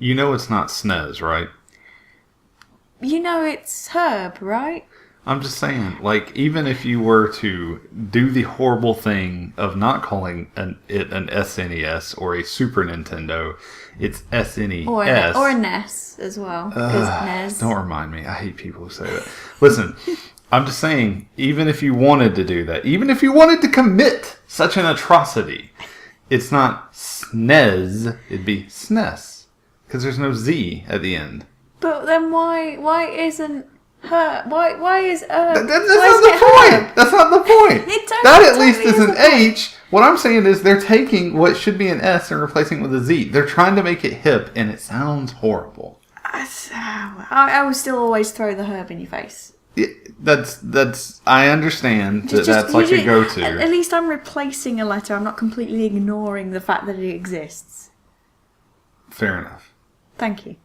You know it's not SNES, right? You know it's Herb, right? I'm just saying, like, even if you were to do the horrible thing of not calling it an SNES or a Super Nintendo, it's SNES. Or a NES as well. Because NES. Don't remind me. I hate people who say that. Listen, I'm just saying, even if you wanted to do that, even if you wanted to commit such an atrocity, it's not SNES, it'd be SNES. Because there's no Z at the end. But then why isn't her? Why is That's not the point. That's not the point. That at least is an H. What I'm saying is they're taking what should be an S and replacing it with a Z. They're trying to make it hip, and it sounds horrible. I will still always throw the Herb in your face. That's. I understand that's like a go-to. At least I'm replacing a letter. I'm not completely ignoring the fact that it exists. Fair enough. Thank you.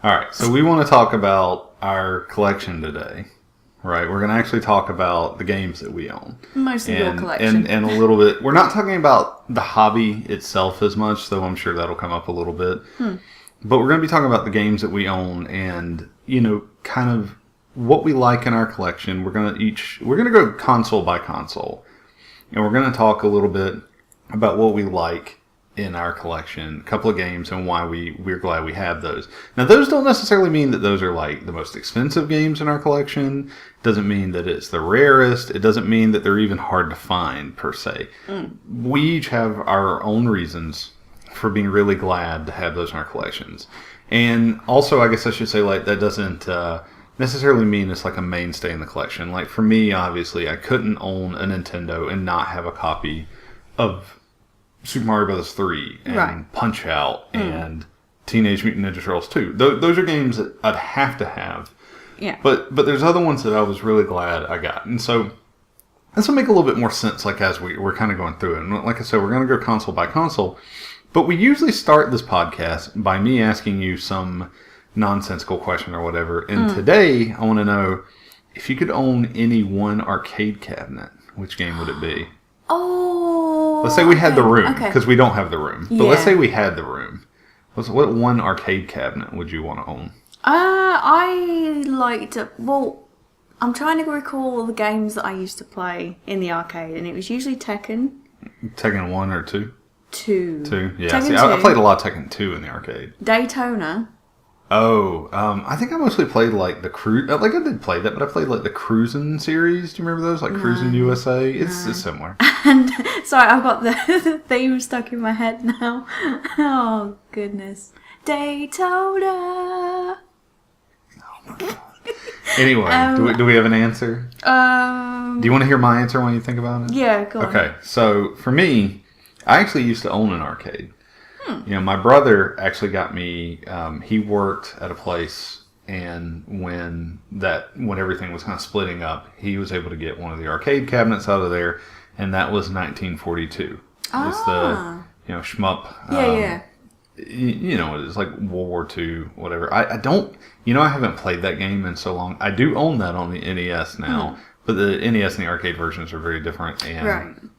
All right, so we want to talk about our collection today, right? We're going to actually talk about the games that we own. Mostly your collection. And a little bit, we're not talking about the hobby itself as much, though I'm sure that'll come up a little bit. But we're going to be talking about the games that we own and, kind of what we like in our collection. We're going to go console by console. And we're going to talk a little bit about what we like in our collection, a couple of games, and why we're glad we have those. Now, those don't necessarily mean that those are like the most expensive games in our collection. It doesn't mean that it's the rarest. It doesn't mean that they're even hard to find, per se. We each have our own reasons for being really glad to have those in our collections. And also, I guess I should say, like, that doesn't necessarily mean it's like a mainstay in the collection. Like, for me, obviously, I couldn't own a Nintendo and not have a copy of Super Mario Bros. 3 and Punch-Out and Teenage Mutant Ninja Turtles 2. Those are games that I'd have to have. Yeah. But there's other ones that I was really glad I got. And so this will make a little bit more sense like as we're kind of going through it. And like I said, we're going to go console by console. But we usually start this podcast by me asking you some nonsensical question or whatever. And today I want to know if you could own any one arcade cabinet, which game would it be? Let's say we had the room, because we don't have the room. But let's say we had the room. What one arcade cabinet would you want to own? I like to... Well, I'm trying to recall the games that I used to play in the arcade, and it was usually Tekken. Tekken 1 or 2? 2. 2, yeah. Tekken See, 2. I played a lot of Tekken 2 in the arcade. Daytona. Oh, I think I mostly played like the Cruise. Like I did play that, but I played like the Cruisin' series. Do you remember those? Like Cruisin' USA. It's similar. And sorry, I've got the theme stuck in my head now. Oh goodness, Daytona. Oh my god. Anyway, do we have an answer? Do you want to hear my answer when you think about it? Yeah, go on. Okay, so for me, I actually used to own an arcade. My brother actually got me, he worked at a place, and when everything was kind of splitting up, he was able to get one of the arcade cabinets out of there, and that was 1942. It's the, shmup. Yeah. It's like World War II, whatever. I don't, I haven't played that game in so long. I do own that on the NES now, but the NES and the arcade versions are very different, and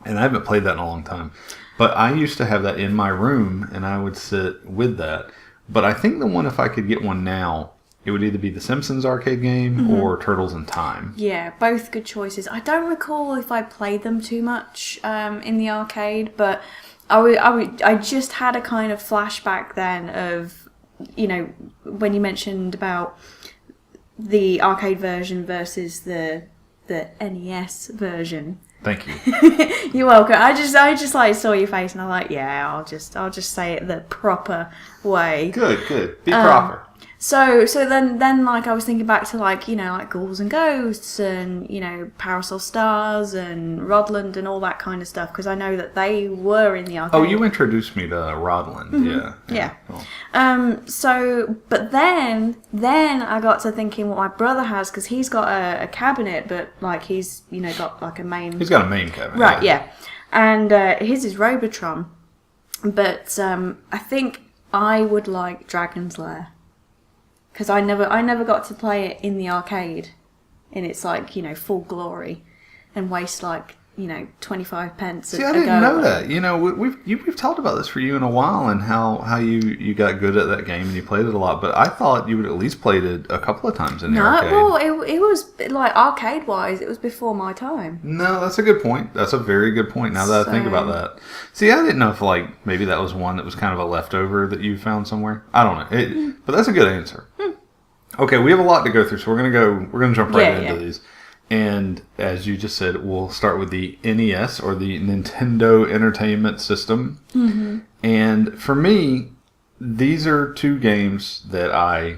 I haven't played that in a long time. But I used to have that in my room, and I would sit with that. But I think the one, if I could get one now, it would either be the Simpsons arcade game or Turtles in Time. Yeah, both good choices. I don't recall if I played them too much in the arcade, but I just had a kind of flashback then of, when you mentioned about the arcade version versus the NES version. Thank you. You're welcome. I just like saw your face and I'm like, yeah, I'll just say it the proper way. Good. Be proper. So then like I was thinking back to like Ghouls and Ghosts and Parasol Stars and Rodland and all that kind of stuff, because I know that they were in the arcade. Oh, you introduced me to Rodland. Yeah. Cool. So but then I got to thinking what my brother has, because he's got a cabinet, but like he's got like a main. He's got a main cabinet. Right. Yeah. And his is Robotron, but I think I would like Dragon's Lair. Because I never got to play it in the arcade in its like full glory, and waste like 25 pence. See, I didn't know that. You know, we've talked about this for you in a while, and how you got good at that game and you played it a lot. But I thought you would at least played it a couple of times in the arcade. No, well, it was like arcade wise. It was before my time. No, that's a good point. That's a very good point. Now that I think about that, see, I didn't know if like maybe that was one that was kind of a leftover that you found somewhere. I don't know, but that's a good answer. Okay, we have a lot to go through, so we're gonna jump right into these. And as you just said, we'll start with the NES, or the Nintendo Entertainment System. Mm-hmm. And for me, these are two games that I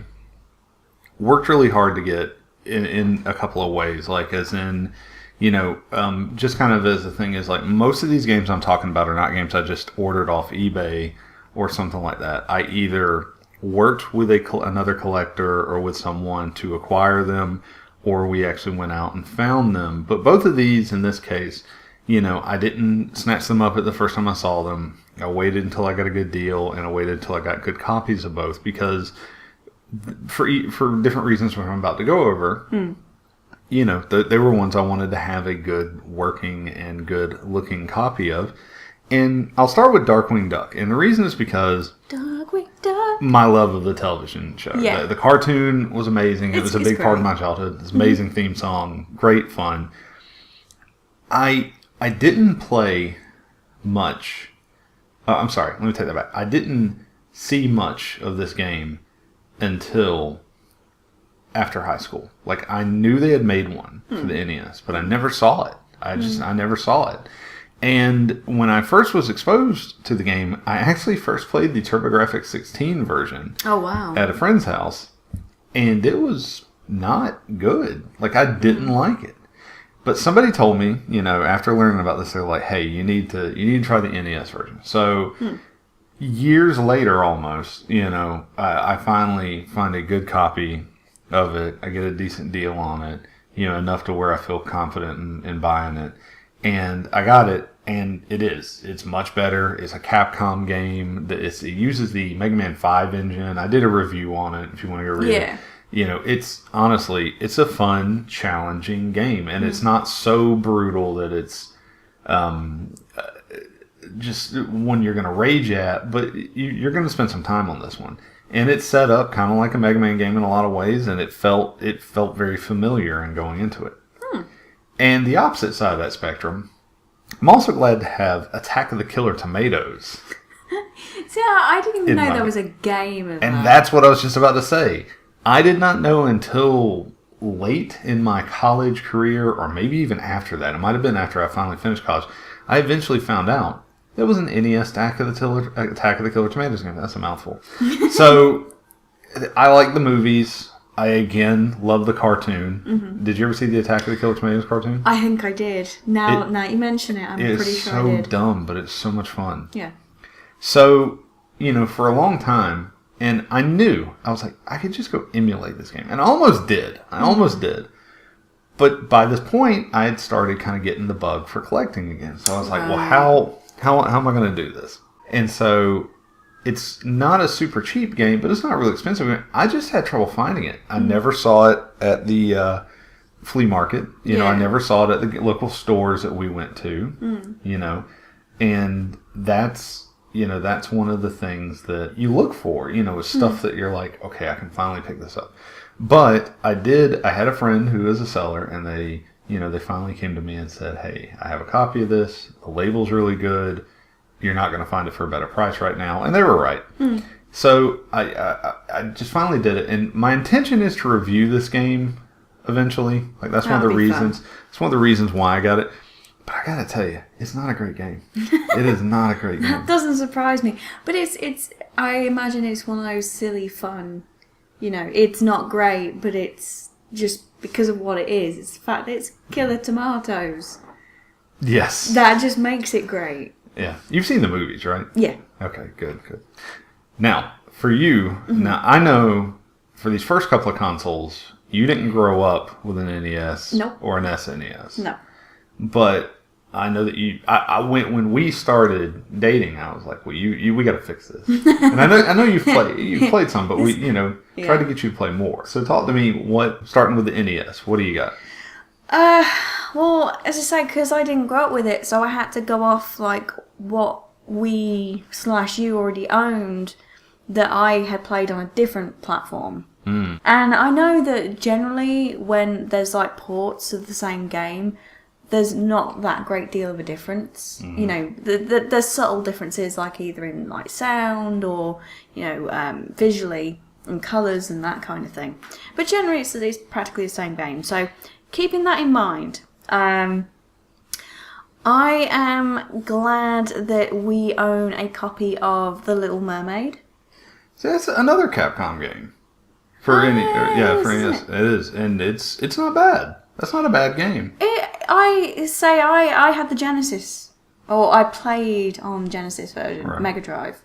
worked really hard to get in a couple of ways. Like, as in, just kind of as the thing is, like, most of these games I'm talking about are not games I just ordered off eBay or something like that. I either worked with another collector or with someone to acquire them, or we actually went out and found them. But both of these, in this case, I didn't snatch them up at the first time I saw them. I waited until I got a good deal, and I waited until I got good copies of both, because for different reasons which I'm about to go over, they were ones I wanted to have a good working and good looking copy of. And I'll start with Darkwing Duck. And the reason is because Darkwing Duck, my love of the television show. Yeah. The cartoon was amazing. It was a big part of my childhood. It's an amazing theme song. Great fun. I didn't play much. I'm sorry. Let me take that back. I didn't see much of this game until after high school. Like, I knew they had made one for the NES, but I never saw it. I never saw it. And when I first was exposed to the game, I actually first played the TurboGrafx 16 version. Oh, wow. At a friend's house. And it was not good. Like, I didn't like it. But somebody told me, after learning about this, they're like, hey, you need to try the NES version. So years later almost, I finally find a good copy of it. I get a decent deal on it, enough to where I feel confident in buying it. And I got it, and it's much better. It's a Capcom game. It uses the Mega Man 5 engine. I did a review on it if you want to go read it. It's honestly, it's a fun, challenging game, and it's not so brutal that it's just one you're going to rage at, but you're going to spend some time on this one. And it's set up kind of like a Mega Man game in a lot of ways, and it felt very familiar in going into it. And the opposite side of that spectrum, I'm also glad to have Attack of the Killer Tomatoes. See, I didn't even know there was a game of that. And that's what I was just about to say. I did not know until late in my college career, or maybe even after that. It might have been after I finally finished college. I eventually found out there was an NES Attack of the Killer Tomatoes game. That's a mouthful. So, I like the movies. I, again, love the cartoon. Did you ever see the Attack of the Killer Tomatoes cartoon? I think I did. Now you mention it, I'm pretty sure I did. It's so dumb, but it's so much fun. Yeah. So, for a long time, and I was like, I could just go emulate this game. And I almost did. But by this point, I had started kind of getting the bug for collecting again. So I was like, well, how am I going to do this? And so, it's not a super cheap game, but it's not really expensive. I just had trouble finding it. I never saw it at the flea market. I never saw it at the local stores that we went to. And that's one of the things that you look for. Is stuff that you're like, okay, I can finally pick this up. But I had a friend who is a seller, and they finally came to me and said, hey, I have a copy of this. The label's really good. You're not going to find it for a better price right now. And they were right. So I just finally did it. And my intention is to review this game eventually. Like, that's one of the reasons. Fun. It's one of the reasons why I got it. But I got to tell you, it's not a great game. It is not a great game. That doesn't surprise me. But it's I imagine it's one of those silly fun, it's not great, but it's just because of what it is. It's the fact that it's Killer Tomatoes. Yes. That just makes it great. Yeah. You've seen the movies, right? Yeah. Okay, good. Now, for you, now I know for these first couple of consoles, you didn't grow up with an NES or an SNES. No. But I know that when we started dating, I was like, well, we got to fix this. And I know you've played some, but we, tried to get you to play more. So talk to me, starting with the NES, what do you got? Well, as I say, because I didn't grow up with it, so I had to go off like what we/you already owned that I had played on a different platform. And I know that generally when there's like ports of the same game, there's not that great deal of a difference. You know, there's subtle differences, like either in like sound or, you know, visually and colours and that kind of thing. But generally it's practically the same game. So keeping that in mind, I am glad that we own a copy of The Little Mermaid. So that's another Capcom game. For for NES. It is. And it's not bad. That's not a bad game. I had the Genesis. Or I played on Genesis version, Right. Mega Drive.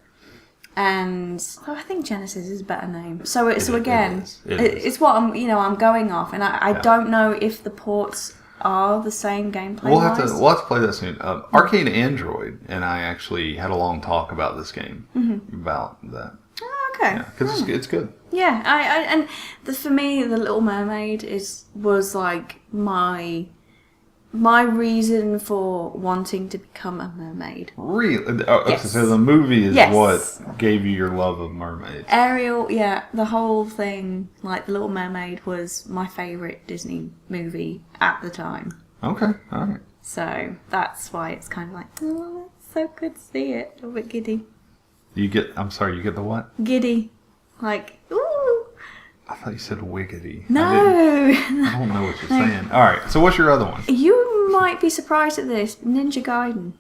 And I think Genesis is a better name. So again, it's what I'm going off, and I don't know if the ports are the same gameplay. We'll have to play that soon. Arcade Android and I actually had a long talk about this game, about that. Oh, okay. Because it's good. Yeah, for me, The Little Mermaid was like my reason for wanting to become a mermaid. Really? Yes. So the movie is what gave you your love of mermaids. Ariel, the whole thing, like The Little Mermaid, was my favourite Disney movie at the time. Okay, all right. So that's why it's kind of like, oh, it's so good to see it. A bit giddy. You get the what? Giddy. Like, ooh. I thought you said wiggity. No. I don't know what you're saying. All right, so what's your other one? You might be surprised at this. Ninja Gaiden.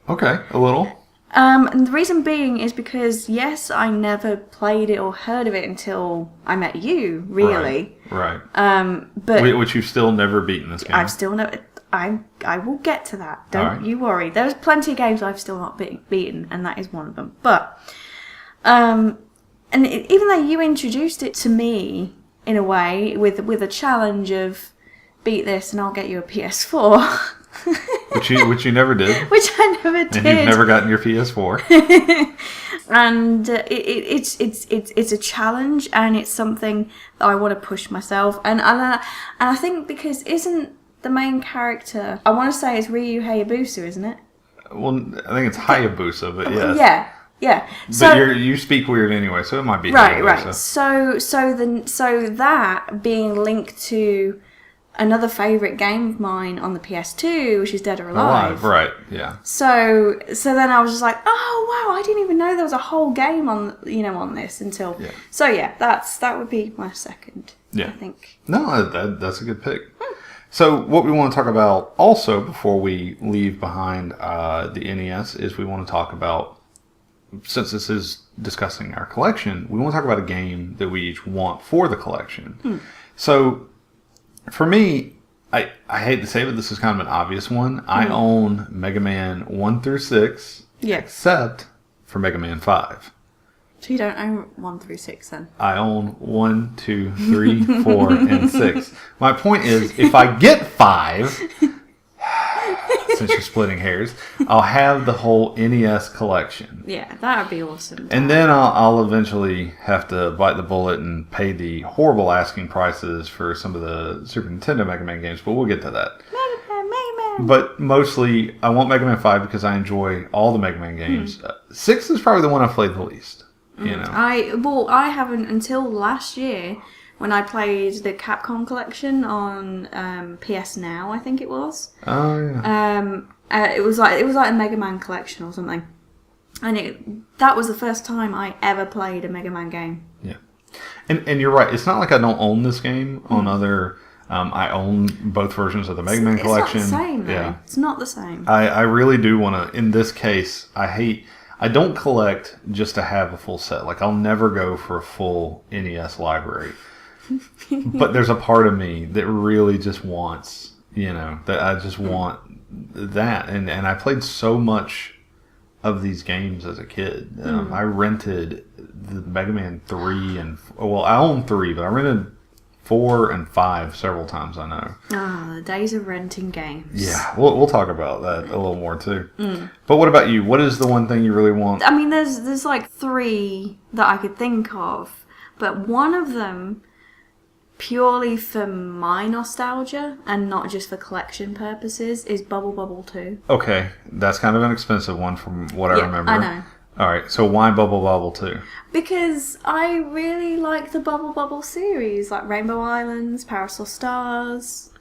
Okay, a little. And the reason being is because, yes, I never played it or heard of it until I met you, really. Right. But which you've still never beaten this game. I've still never... I will get to that. Don't you worry. There's plenty of games I've still not beaten, and that is one of them. But, even though you introduced it to me in a way with a challenge of beat this and I'll get you a PS4, which you never did, which I never did, and you've never gotten your PS4, and it's a challenge, and it's something that I want to push myself, and I think because isn't the main character, I want to say it's Ryu Hayabusa, isn't it? Well, I think it's Hayabusa, but yes. Yeah. But you speak weird anyway, so it might be right. Hayabusa. So that being linked to another favourite game of mine on the PS2, which is Dead or Alive. Right, yeah. So then I was just like, oh wow, I didn't even know there was a whole game on this until. Yeah. So that would be my second. Yeah. I think. No, that's a good pick. So what we want to talk about also before we leave behind the NES is we want to talk about, since this is discussing our collection, we want to talk about a game that we each want for the collection. So for me, I hate to say it, but this is kind of an obvious one. I own Mega Man 1 through 6, except for Mega Man 5. So you don't own 1 through 6 then? I own 1, 2, 3, 4, and 6. My point is, if I get 5, since you're splitting hairs, I'll have the whole NES collection. Yeah, that would be awesome. And then I'll eventually have to bite the bullet and pay the horrible asking prices for some of the Super Nintendo Mega Man games, but we'll get to that. Mega Man. But mostly, I want Mega Man 5 because I enjoy all the Mega Man games. 6 is probably the one I've played the least. You know. I haven't until last year when I played the Capcom collection on PS Now, I think it was. Oh yeah. It was like a Mega Man collection or something, and that was the first time I ever played a Mega Man game. Yeah, and you're right. It's not like I don't own this game on other. I own both versions of the Mega Man collection. It's not the same, though. Yeah, it's not the same. I really do want to. In this case, I don't collect just to have a full set. Like, I'll never go for a full NES library. But there's a part of me that really just wants, that I just want that. And I played so much of these games as a kid. I rented the Mega Man 3 I own 3, but I rented 4 and 5 several times, I know. The days of renting games. Yeah, we'll talk about that a little more too. But what about you? What is the one thing you really want? I mean, there's like 3 that I could think of, but one of them purely for my nostalgia and not just for collection purposes, is Bubble Bobble 2. Okay, that's kind of an expensive one from what I remember. I know. All right, so why Bubble Bobble 2? Because I really like the Bubble Bobble series, like Rainbow Islands, Parasol Stars,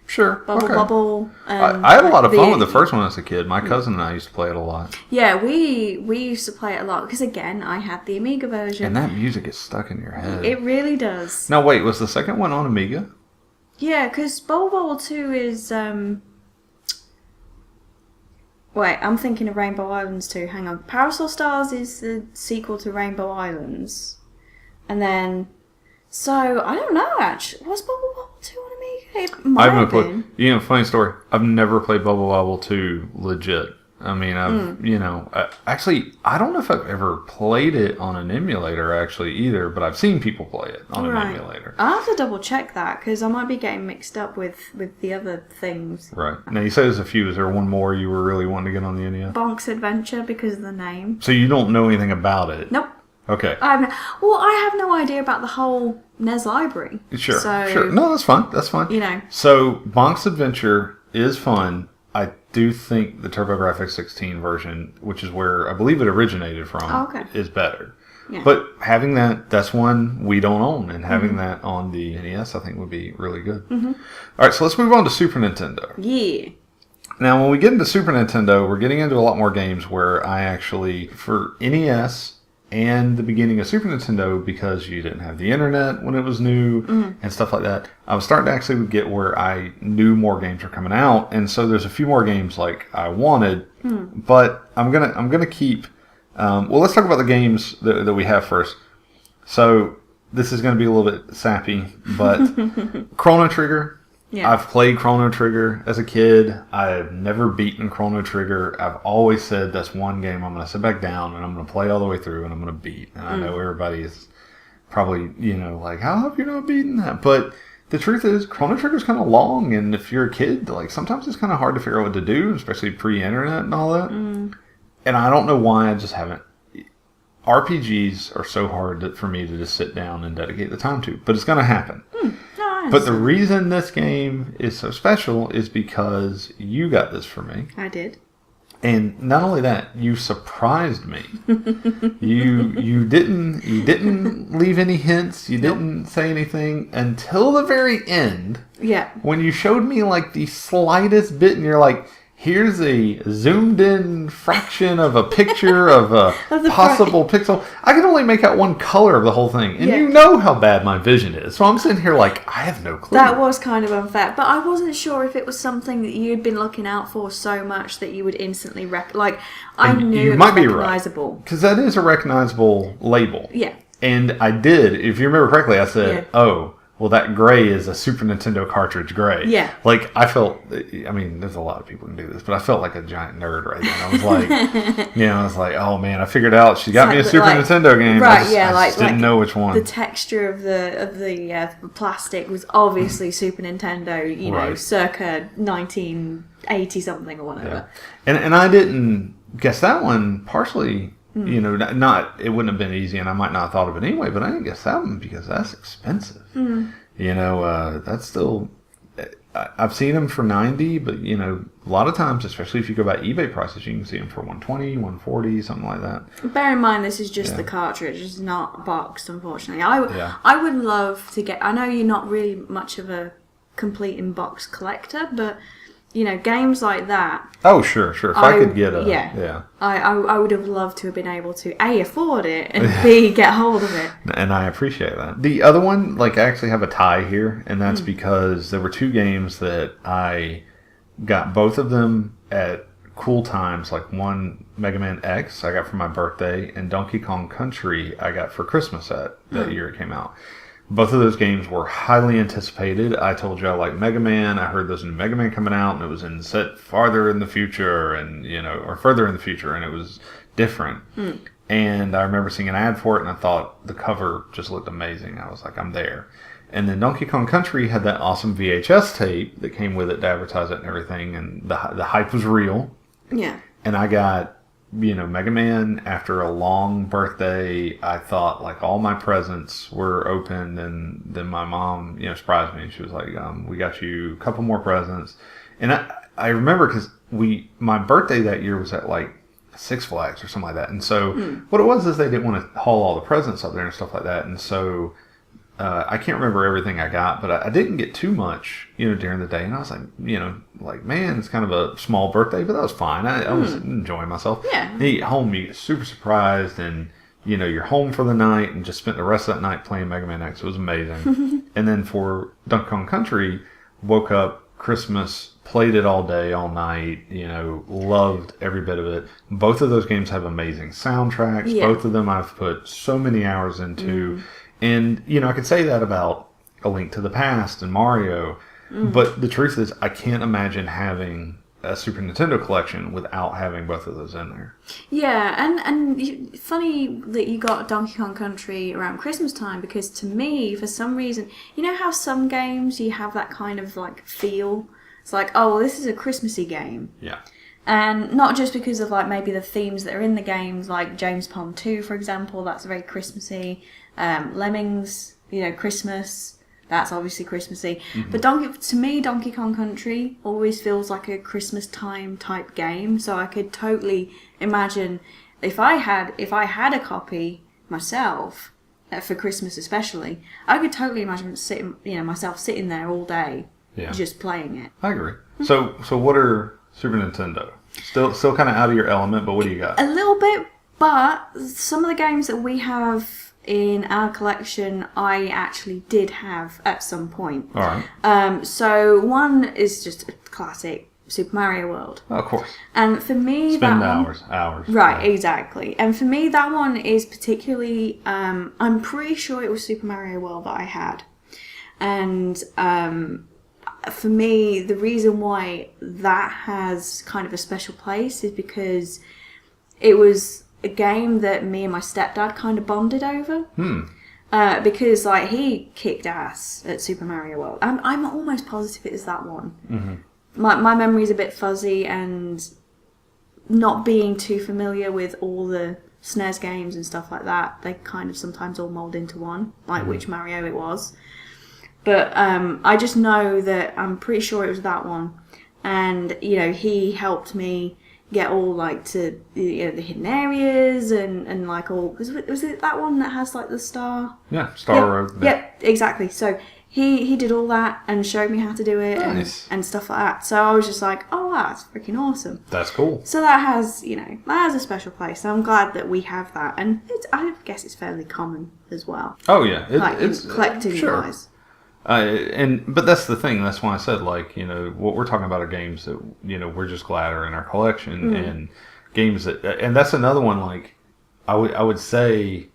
Sure. Bubble Bobble. I had a lot of fun with the first one as a kid. My cousin and I used to play it a lot. Yeah, we used to play it a lot because, again, I had the Amiga version. And that music is stuck in your head. It really does. Now, wait, was the second one on Amiga? Yeah, because Bubble Bobble 2 is... Wait, I'm thinking of Rainbow Islands 2. Hang on. Parasol Stars is the sequel to Rainbow Islands. And then... So, I don't know, actually. Was Bubble Bobble 2 on Amiga? It might have been. You know, funny story. I've never played Bubble Bobble 2 legit. I mean, actually, I don't know if I've ever played it on an emulator, actually, either, but I've seen people play it on an emulator. I'll have to double check that, because I might be getting mixed up with the other things. Right. Now, you said there's a few. Is there one more you were really wanting to get on the NES? Bonk's Adventure, because of the name. So you don't know anything about it? Nope. Okay. I have no idea about the whole NES library. Sure. No, that's fine. That's fine. You know. So, Bonk's Adventure is fun. I do think the TurboGrafx 16 version, which is where I believe it originated from, is better. Yeah. But having that's one we don't own, and having that on the NES, I think, would be really good. Mm-hmm. All right, so let's move on to Super Nintendo. Yeah. Now, when we get into Super Nintendo, we're getting into a lot more games where I actually, for NES and the beginning of Super Nintendo, because you didn't have the internet when it was new and stuff like that, I was starting to actually get where I knew more games were coming out, and so there's a few more games like I wanted, but I'm gonna keep. Well, let's talk about the games that we have first. So this is going to be a little bit sappy, but Chrono Trigger. Yeah. I've played Chrono Trigger as a kid. I've never beaten Chrono Trigger. I've always said that's one game I'm going to sit back down and I'm going to play all the way through and I'm going to beat. And I know everybody is probably, like, how have you not beaten that? But the truth is, Chrono Trigger is kind of long, and if you're a kid, like, sometimes it's kind of hard to figure out what to do, especially pre-internet and all that. And I don't know why I just haven't. RPGs are so hard for me to just sit down and dedicate the time to, but it's going to happen. But the reason this game is so special is because you got this for me. I did. And not only that, you surprised me. you didn't leave any hints. You didn't say anything until the very end. Yeah. When you showed me like the slightest bit, and you're like, here's a zoomed in fraction of a picture of a possible pixel. I can only make out one color of the whole thing. And you know how bad my vision is. So I'm sitting here like, I have no clue. That was kind of unfair. But I wasn't sure if it was something that you'd been looking out for so much that you would instantly I knew it was recognizable. Because that is a recognizable label. Yeah. And I did, if you remember correctly, I said, well, that gray is a Super Nintendo cartridge gray. Yeah. Like, I felt, I mean, there's a lot of people who can do this, but I felt like a giant nerd right then. I was like, oh man, I figured out she got me a Super Nintendo game. Right, I just didn't know which one. The texture of the plastic was obviously Super Nintendo, circa 1980 something or whatever. Yeah. And I didn't guess that one partially. Not it wouldn't have been easy, and I might not have thought of it anyway, but I didn't guess that one because that's expensive. That's still, I've seen them for $90, but a lot of times, especially if you go by eBay prices, you can see them for $120, $140, something like that. Bear in mind, this is just the cartridge; it's not boxed, unfortunately. I would love to get. I know you're not really much of a complete in box collector, but games like that. Oh, sure. If I could get a... I would have loved to have been able to, A, afford it, and B, get hold of it. And I appreciate that. The other one, I actually have a tie here, and that's because there were two games that I got both of them at cool times. Like one, Mega Man X, I got for my birthday, and Donkey Kong Country, I got for Christmas that year it came out. Both of those games were highly anticipated. I told you I like Mega Man. I heard there's a new Mega Man coming out, and it was set farther in the future, and or further in the future, and it was different. And I remember seeing an ad for it, and I thought the cover just looked amazing. I was like, I'm there. And then Donkey Kong Country had that awesome VHS tape that came with it to advertise it and everything, and the hype was real. Yeah. And I got Mega Man, after a long birthday, I thought like all my presents were opened, and then my mom, surprised me. She was like, "We got you a couple more presents," and I remember because my birthday that year was at like Six Flags or something like that, and so what it was is they didn't want to haul all the presents up there and stuff like that, and so I can't remember everything I got, but I didn't get too much, during the day, and I was like, man, it's kind of a small birthday, but that was fine. I was enjoying myself. Yeah. And you get home, you get super surprised, and you're home for the night, and just spent the rest of that night playing Mega Man X. It was amazing. And then for Donkey Kong Country, woke up Christmas, played it all day, all night, loved every bit of it. Both of those games have amazing soundtracks. Yeah. Both of them I've put so many hours into. And, I could say that about A Link to the Past and Mario, but the truth is I can't imagine having a Super Nintendo collection without having both of those in there. Yeah, and funny that you got Donkey Kong Country around Christmas time, because to me, for some reason, you know how some games you have that kind of like feel? It's like, oh, well, this is a Christmassy game. Yeah. And not just because of like maybe the themes that are in the games, like James Pond 2, for example, that's very Christmassy. Lemmings, Christmas, that's obviously Christmassy. But to me, Donkey Kong Country always feels like a Christmas time type game. So I could totally imagine if I had a copy myself for Christmas, especially, I could totally imagine myself sitting there all day, just playing it. I agree. So what are Super Nintendo? Still kind of out of your element, but what do you got? A little bit, but some of the games that we have in our collection, I actually did have at some point. All right. So one is just a classic Super Mario World. Oh, of course. And for me, Spend hours. Right, exactly. And for me, that one is particularly. I'm pretty sure it was Super Mario World that I had, and for me, the reason why that has kind of a special place is because it was a game that me and my stepdad kind of bonded over. Because like he kicked ass at Super Mario World. I'm almost positive it is that one. My memory's a bit fuzzy, and not being too familiar with all the SNES games and stuff like that, they kind of sometimes all mold into one, like which Mario it was. But I just know that I'm pretty sure it was that one. And, he helped me get all like to the hidden areas and like all, was it that one that has like the star? Yeah, Star Road. Yep, exactly. So he did all that and showed me how to do it. Nice. and stuff like that. So I was just like, oh wow, that's freaking awesome. That's cool. So that has a special place. I'm glad that we have that, and I guess it's fairly common as well. Oh yeah, it's collecting wise. But that's the thing. That's why I said, what we're talking about are games that, we're just glad are in our collection, and games that, and that's another one, like, I would say,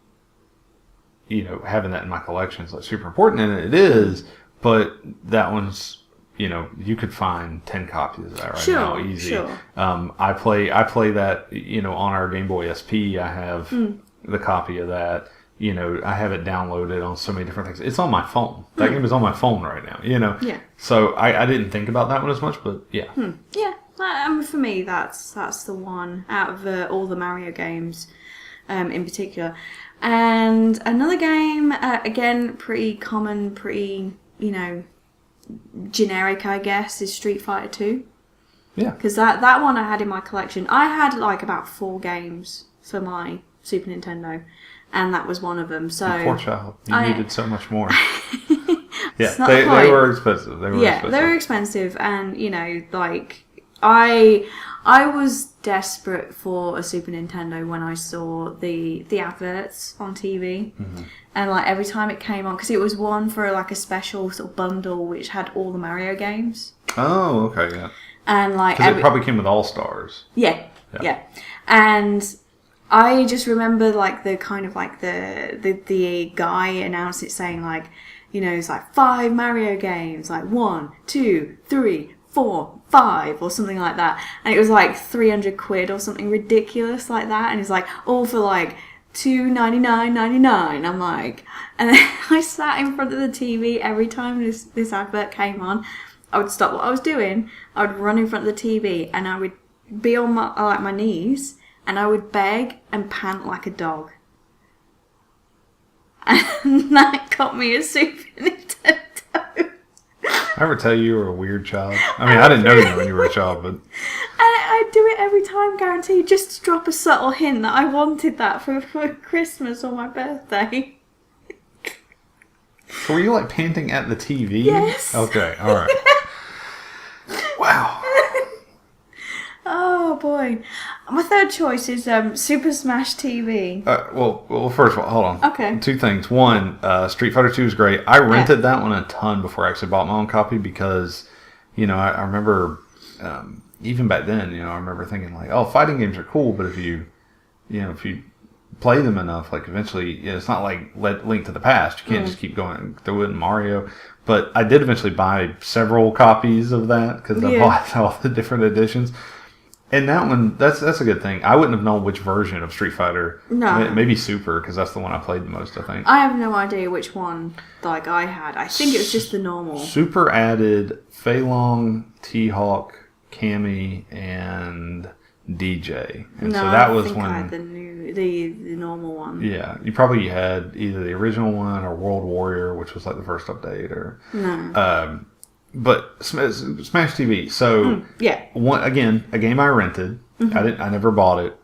having that in my collection is like super important, and it is, but that one's, you could find 10 copies of that right now, easy. Sure. I play that, on our Game Boy SP, I have the copy of that. I have it downloaded on so many different things. It's on my phone. That game is on my phone right now, Yeah. So I didn't think about that one as much, but yeah. Yeah. For me, that's the one out of all the Mario games, in particular. And another game, again, pretty common, pretty, generic, I guess, is Street Fighter 2. Yeah. Because that one I had in my collection. I had like about 4 games for my Super Nintendo. And that was one of them. So you poor child. You needed so much more. Yeah, they were expensive. They were expensive. And, like, I was desperate for a Super Nintendo when I saw the adverts on TV. And, like, every time it came on, because it was one for, like, a special sort of bundle which had all the Mario games. Oh, okay, yeah. And, like... Because it probably came with All-Stars. Yeah. And... I just remember like the kind of like the guy announced it saying like, it's like 5 Mario games, like 1, 2, 3, 4, 5 or something like that. And it was like 300 quid or something ridiculous like that. And it's like all for like $2.99.99. I'm like, and then I sat in front of the TV every time this advert came on. I would stop what I was doing. I would run in front of the TV and I would be on my knees. and I would beg and pant like a dog. And that got me a Super Nintendo. I ever tell you were a weird child? I mean, I didn't know you when you were a child, but... And I do it every time, guaranteed, just to drop a subtle hint that I wanted that for Christmas or my birthday. So were you like panting at the TV? Yes. Okay, alright. Wow. Oh boy. My third choice is Super Smash TV. Well, first of all, hold on. Okay. Two things. One, Street Fighter 2 is great. I rented that one a ton before I actually bought my own copy because, I remember, even back then, I remember thinking like, oh, fighting games are cool, but if you play them enough, like eventually, it's not like Link to the Past. You can't just keep going through it in Mario. But I did eventually buy several copies of that because I bought all the different editions. And that one, that's a good thing. I wouldn't have known which version of Street Fighter. No. Maybe Super, because that's the one I played the most, I think. I have no idea which one I had. I think it was just the normal. Super added Fei Long, T-Hawk, Cammy, and DJ. And so that was when I had the normal one. Yeah, you probably had either the original one or World Warrior, which was like the first update, or no. But Smash TV. So one again, a game I rented. Mm-hmm. I never bought it.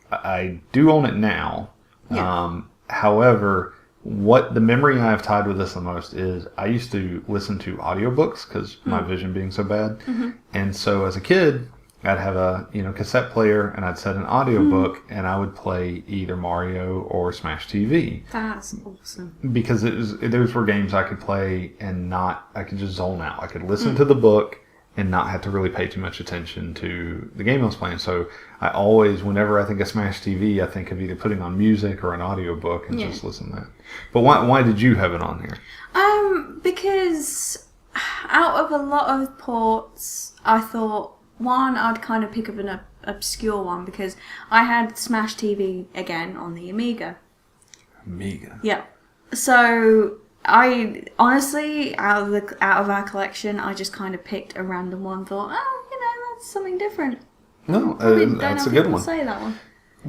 I do own it now. Yeah. However, what the memory I have tied with this the most is I used to listen to audiobooks because my vision being so bad, and so as a kid, I'd have a cassette player and I'd set an audiobook and I would play either Mario or Smash TV. That's awesome. Because those were games I could play and I could just zone out. I could listen to the book and not have to really pay too much attention to the game I was playing. So I always, whenever I think of Smash TV, I think of either putting on music or an audiobook and just listen to that. But why did you have it on here? Because out of a lot of ports, I thought, one, I'd kind of pick up an obscure one because I had Smash TV again on the Amiga. Amiga. Yeah. So I honestly, out of our collection, I just kind of picked a random one. Thought, that's something different. No, that's a good one. Say that one.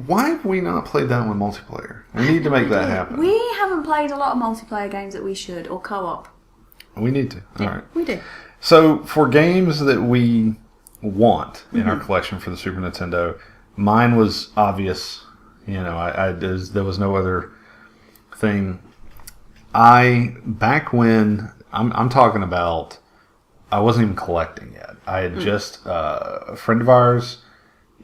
Why have we not played that one multiplayer? We need to make that happen. We haven't played a lot of multiplayer games that we should, or co-op. We need to. All right. We do. So for games that we want in our collection for the Super Nintendo, mine was obvious. There was no other thing. Back when I'm talking about, I wasn't even collecting yet. I had just a friend of ours,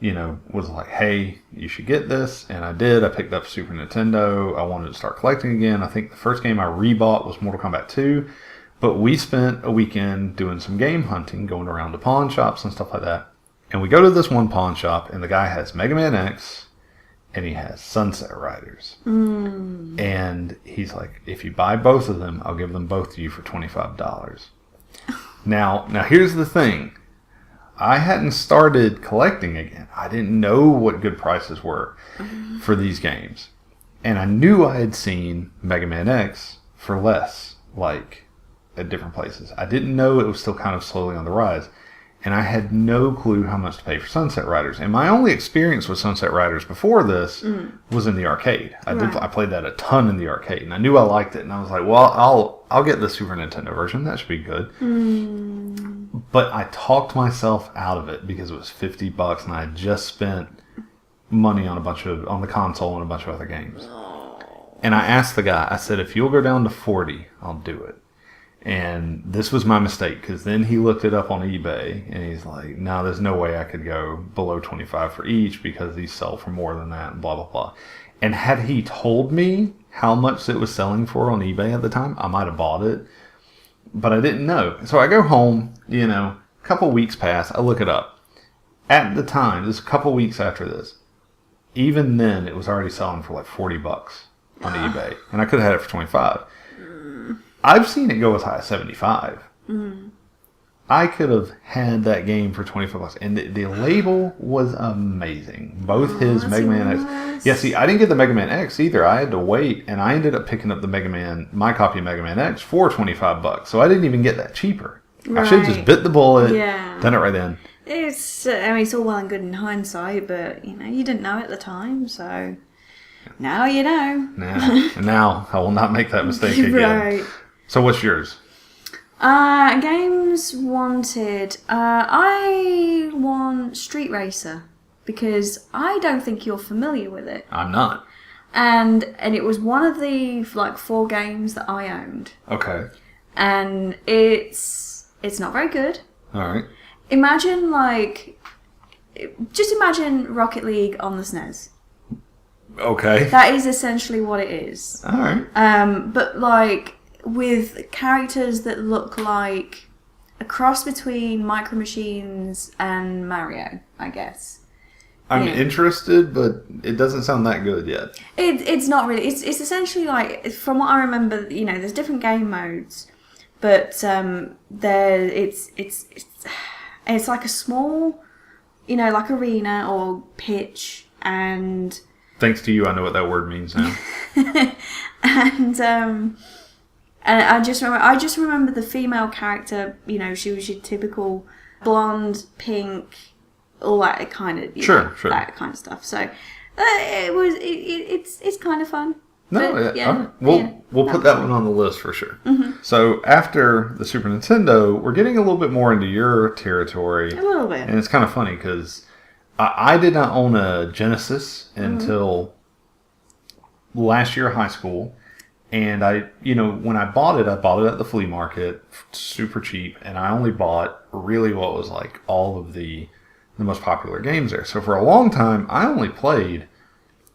was like, "Hey, you should get this," and I did. I picked up Super Nintendo. I wanted to start collecting again. I think the first game I rebought was Mortal Kombat 2. But we spent a weekend doing some game hunting, going around to pawn shops and stuff like that. And we go to this one pawn shop, and the guy has Mega Man X, and he has Sunset Riders. And he's like, if you buy both of them, I'll give them both to you for $25. Now here's the thing. I hadn't started collecting again. I didn't know what good prices were for these games. And I knew I had seen Mega Man X for less, at different places. I didn't know it was still kind of slowly on the rise. And I had no clue how much to pay for Sunset Riders. And my only experience with Sunset Riders before this was in the arcade. I played that a ton in the arcade. And I knew I liked it. And I was like, well, I'll get the Super Nintendo version. That should be good. But I talked myself out of it because it was $50 and I had just spent money on the console and a bunch of other games. And I asked the guy, I said, if you'll go down to 40, I'll do it. And this was my mistake because then he looked it up on eBay and he's like, no, there's no way I could go below 25 for each because these sell for more than that and blah, blah, blah. And had he told me how much it was selling for on eBay at the time, I might have bought it. But I didn't know. So I go home, a couple weeks pass, I look it up. At the time, this is a couple weeks after this, even then it was already selling for like $40 on eBay. And I could have had it for 25. I've seen it go as high as 75. I could have had that game for $25, and the label was amazing. Both his Mega Man X. Yeah, see, I didn't get the Mega Man X either. I had to wait, and I ended up picking up my copy of Mega Man X for $25. So I didn't even get that cheaper. Right. I should have just bit the bullet, done it right then. it's all well and good in hindsight, but you didn't know at the time, so now you know. Now I will not make that mistake again. Right. So what's yours? Games wanted. I want Street Racer because I don't think you're familiar with it. I'm not. And it was one of the 4 games that I owned. Okay. And it's not very good. All right. Imagine just imagine Rocket League on the SNES. Okay. That is essentially what it is. All right. But with characters that look like a cross between Micro Machines and Mario, I guess. I'm interested, but it doesn't sound that good yet. It's not really. It's essentially from what I remember, there's different game modes, but it's like a small, arena or pitch, and thanks to you, I know what that word means now. And I just remember the female character. She was your typical blonde, pink, all that kind of sure that kind of stuff. So it's kind of fun. No, but, yeah. All right. We'll put that one on the list for sure. Mm-hmm. So after the Super Nintendo, we're getting a little bit more into your territory. A little bit. And it's kind of funny because I did not own a Genesis until last year of high school. And when I bought it at the flea market, super cheap. And I only bought really what was all of the most popular games there. So for a long time, I only played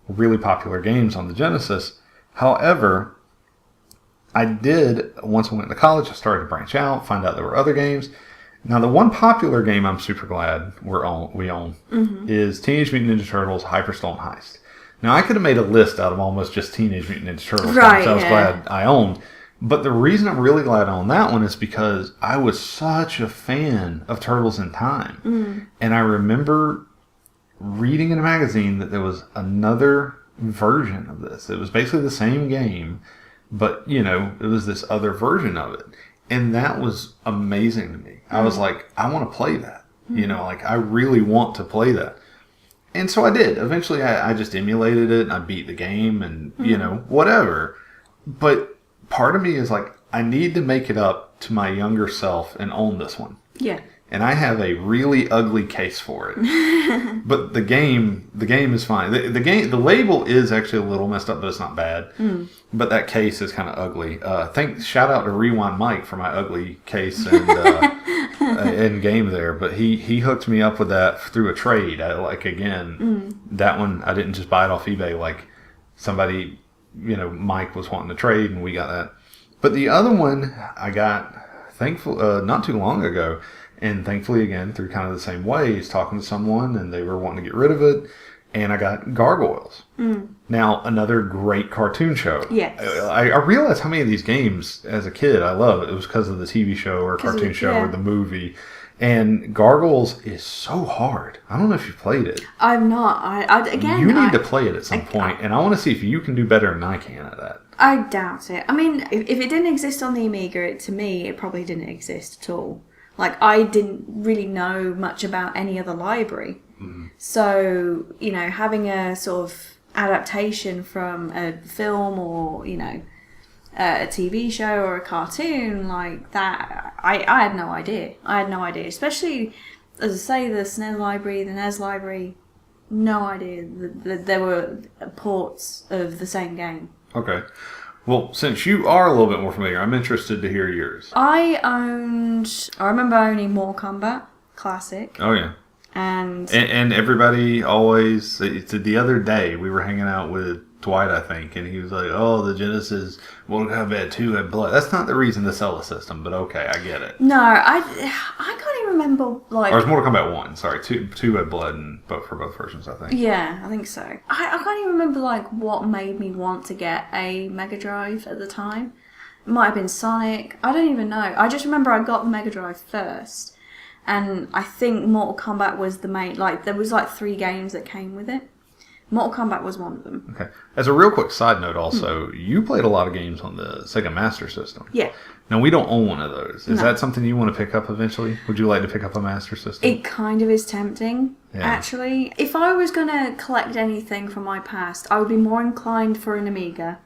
really popular games on the Genesis. However, I did, once I went to college, I started to branch out, find out there were other games. Now, the one popular game I'm super glad we own is Teenage Mutant Ninja Turtles Hyper Stolen Heist. Now, I could have made a list out of almost just Teenage Mutant Ninja Turtles games I was glad I owned. But the reason I'm really glad I own that one is because I was such a fan of Turtles in Time. Mm. And I remember reading in a magazine that there was another version of this. It was basically the same game, but, it was this other version of it. And that was amazing to me. I was like, I want to play that. I really want to play that. And so I did. Eventually, I just emulated it, and I beat the game, and, whatever. But part of me is I need to make it up to my younger self and own this one. Yeah. And I have a really ugly case for it. But the game is fine. The label is actually a little messed up, but it's not bad. Mm. But that case is kind of ugly. Shout out to Rewind Mike for my ugly case and game there. But he hooked me up with that through a trade. That one I didn't just buy it off eBay. Somebody, Mike was wanting to trade, and we got that. But the other one I got not too long ago. And thankfully, again, through kind of the same ways, talking to someone, and they were wanting to get rid of it, and I got Gargoyles. Mm. Now, another great cartoon show. Yes. I realized how many of these games, as a kid, I love. It was because of the TV show or cartoon show or the movie. And Gargoyles is so hard. I don't know if you've played it. I've not. You need to play it at some point, and I want to see if you can do better than I can at that. I doubt it. I mean, if it didn't exist on the Amiga, to me, it probably didn't exist at all. I didn't really know much about any other library. Mm-hmm. So, having a sort of adaptation from a film or, a TV show or a cartoon like that, I had no idea. Especially, as I say, the SNES library, the NES library, no idea that there were ports of the same game. Okay. Well, since you are a little bit more familiar, I'm interested to hear yours. I remember owning Mortal Kombat Classic. Oh, yeah. And everybody always, the other day, we were hanging out with Dwight, I think, and he was like, oh, the Genesis Mortal Kombat 2 had blood. That's not the reason to sell a system, but okay, I get it. No, I can't even remember, Or it's Mortal Kombat 1, sorry. 2 had blood for both versions, I think. Yeah, I think so. I can't even remember, what made me want to get a Mega Drive at the time. It might have been Sonic. I don't even know. I just remember I got the Mega Drive first. And I think Mortal Kombat was the main, there was 3 games that came with it. Mortal Kombat was one of them. Okay. As a real quick side note also, you played a lot of games on the Sega Master System. Yeah. Now, we don't own one of those. Is No. that something you want to pick up eventually? Would you like to pick up a Master System? It kind of is tempting, Yeah. actually. If I was going to collect anything from my past, I would be more inclined for an Amiga.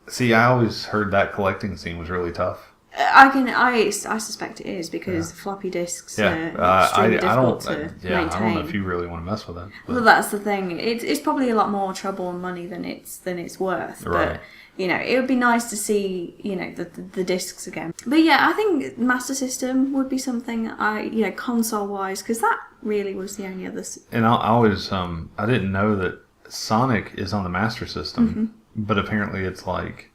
See, I always heard that collecting scene was really tough. I suspect it is because floppy disks are extremely difficult to maintain. I don't know if you really want to mess with that. But. Well, that's the thing. It's probably a lot more trouble and money than it's worth. Right. But it would be nice to see the discs again. But yeah, I think Master System would be something console wise, because that really was the only other. And I always I didn't know that Sonic is on the Master System, but apparently it's like.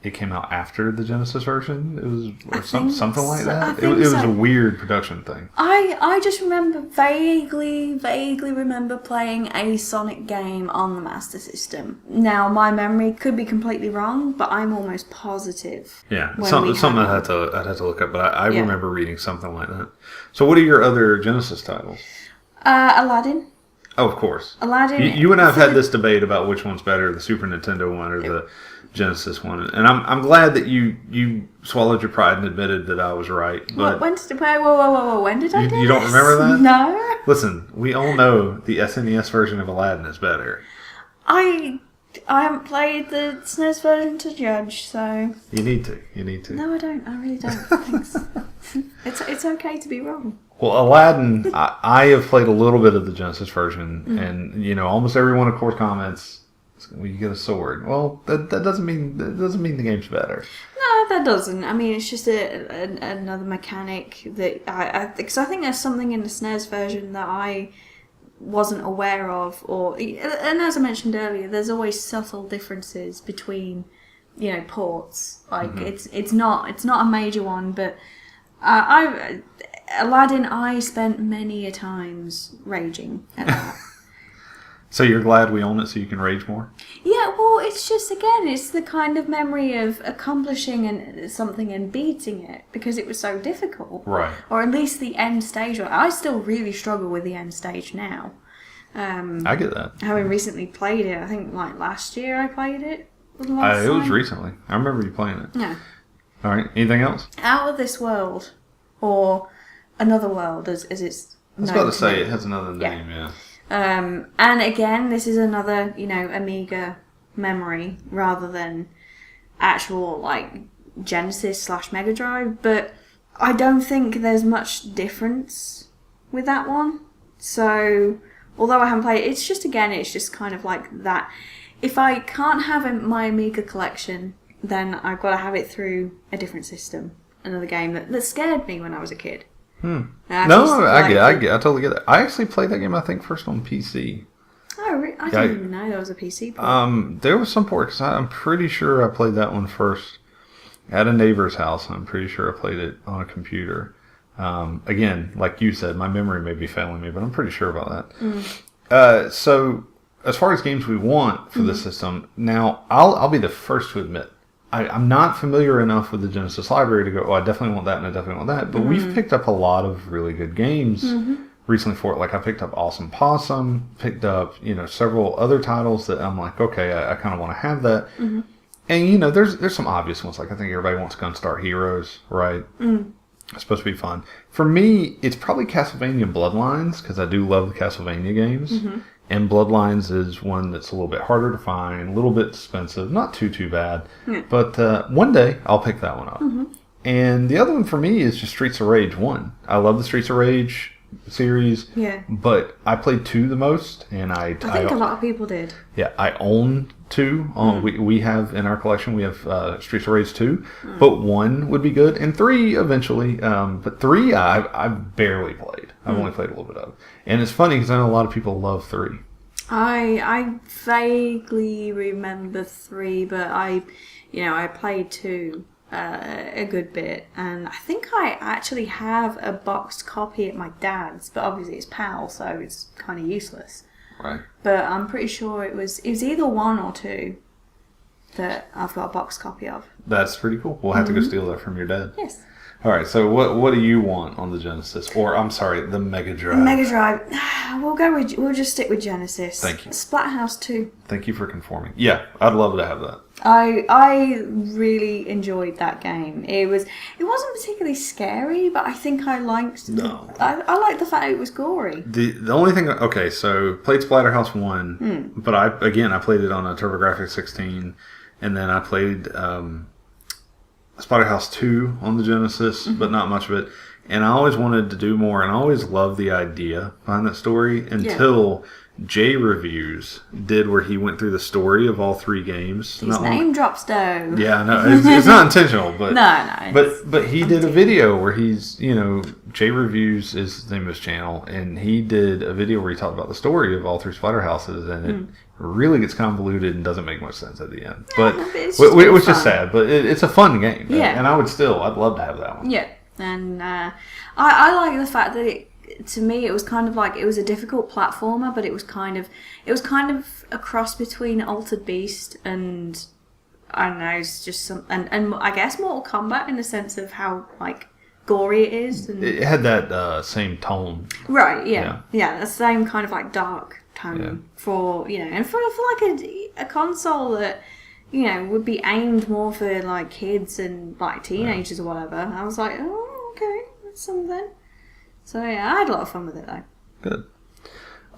It came out after the Genesis version. It was something like that. It was a weird production thing. I just remember vaguely remember playing a Sonic game on the Master System. Now my memory could be completely wrong, but I'm almost positive. Yeah, something I'd have to look up. But I remember reading something like that. So what are your other Genesis titles? Aladdin. Oh, of course. Aladdin. You and I have had this debate about which one's better, the Super Nintendo one or the Genesis one, and I'm glad that you swallowed your pride and admitted that I was right. But when did I do You don't remember that? No. Listen, we all know the SNES version of Aladdin is better. I haven't played the SNES version to judge, so You need to. no, I don't. I really don't. Thanks. It's okay to be wrong. Well, Aladdin, I have played a little bit of the Genesis version, and almost everyone, of course, comments. Well, you get a sword. Well, that doesn't mean the game's better. No, that doesn't. I mean, it's just another mechanic that because I think there's something in the SNES version that I wasn't aware of, and as I mentioned earlier, there's always subtle differences between ports. Like it's not a major one, but Aladdin, I spent many a times raging at that. So you're glad we own it so you can rage more? Yeah, well, it's just, again, it's the kind of memory of accomplishing something and beating it because it was so difficult. Right. Or at least the end stage. I still really struggle with the end stage now. I get that. Having recently played it, I think like last year I played it. It was recently. I remember you playing it. Yeah. All right, anything else? Out of This World, or Another World, as it's I was about to say, it has another name, yeah. And again, this is another, Amiga memory rather than actual, Genesis / Mega Drive, but I don't think there's much difference with that one. So, although I haven't played it, it's just kind of like that. If I can't have my Amiga collection, then I've got to have it through a different system. Another game that scared me when I was a kid. No, I totally get it. I actually played that game, I think, first on PC. Oh, I didn't even know there was a PC port. There was some port, because I'm pretty sure I played that one first at a neighbor's house. I'm pretty sure I played it on a computer. Again, like you said, my memory may be failing me, but I'm pretty sure about that. So, as far as games we want for the system, now, I'll be the first to admit, I'm not familiar enough with the Genesis library to go, I definitely want that and I definitely want that. But we've picked up a lot of really good games recently for it. Like I picked up Awesome Possum, picked up, several other titles that I'm like, okay, I kind of want to have that. And, there's some obvious ones. Like I think everybody wants Gunstar Heroes, right? It's supposed to be fun. For me, it's probably Castlevania Bloodlines, because I do love the Castlevania games. And Bloodlines is one that's a little bit harder to find, a little bit expensive, not too bad. But one day, I'll pick that one up. And the other one for me is just Streets of Rage 1. I love the Streets of Rage series. Yeah. But I played 2 the most, and I think a lot of people did. Yeah, I own 2. We have in our collection, we have Streets of Rage 2. But 1 would be good, and 3 eventually. But 3, I've barely played. I've only played a little bit of. And it's funny because I know a lot of people love 3. I vaguely remember 3, but I played 2 a good bit, and I think I actually have a boxed copy at my dad's, but obviously it's PAL, so it's kind of useless. Right. But I'm pretty sure it was either 1 or 2 that I've got a boxed copy of. That's pretty cool. We'll have to go steal that from your dad. Yes. All right, so what do you want on the Genesis? Or, I'm sorry, the Mega Drive. Mega Drive. We'll just stick with Genesis. Thank you. Splatterhouse 2. Thank you for conforming. Yeah, I'd love to have that. I really enjoyed that game. It wasn't particularly scary, but I think I liked. No. I liked the fact it was gory. The only thing. Okay, so played Splatterhouse 1, but I played it on a TurboGrafx 16, and then I played Splatterhouse 2 on the Genesis, but not much of it. And I always wanted to do more, and I always loved the idea behind that story until J Reviews did where he went through the story of all 3 games. His name drops though. Yeah, no, it's not intentional, but no. But he did a video where he's J Reviews is the name of his channel, and he did a video where he talked about the story of all 3 Splatterhouses, and it really gets convoluted and doesn't make much sense at the end. But which is sad, but it's a fun game. Yeah, and I'd love to have that one. Yeah, and I like the fact that to me, it was kind of like it was a difficult platformer, but it was kind of a cross between Altered Beast and I don't know, it's just some and I guess Mortal Kombat in the sense of how like gory it is. And, it had that same tone, right? Yeah, the same kind of like dark tone for and for like a console that would be aimed more for like kids and like teenagers or whatever. I was like, oh, okay, that's something. So yeah, I had a lot of fun with it though. Good.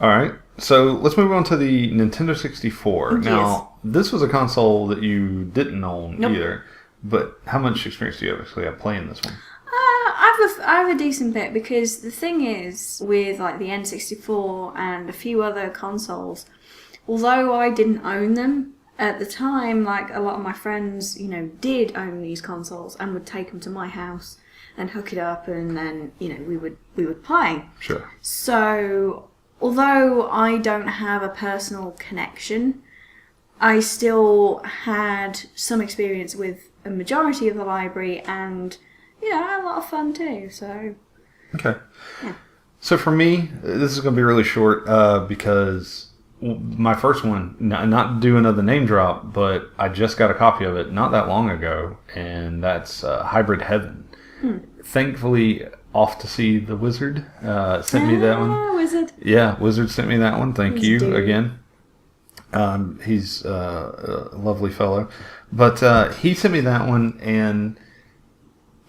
All right, so let's move on to the Nintendo 64. Yes. Now, this was a console that you didn't own either, but how much experience do you actually have playing this one? I have a decent bit because the thing is with like the N64 and a few other consoles, although I didn't own them at the time, like a lot of my friends, did own these consoles and would take them to my house and hook it up, and then we would play. Sure. So although I don't have a personal connection, I still had some experience with a majority of the library, and I had a lot of fun too. So okay. Yeah. So for me, this is going to be really short because my first one, not to do another name drop, but I just got a copy of it not that long ago, and that's Hybrid Heaven. Thankfully, Off to See the Wizard sent me that one. Wizard. Yeah, Wizard sent me that one. Thank Wizard you dude. again. He's a lovely fellow. But he sent me that one, and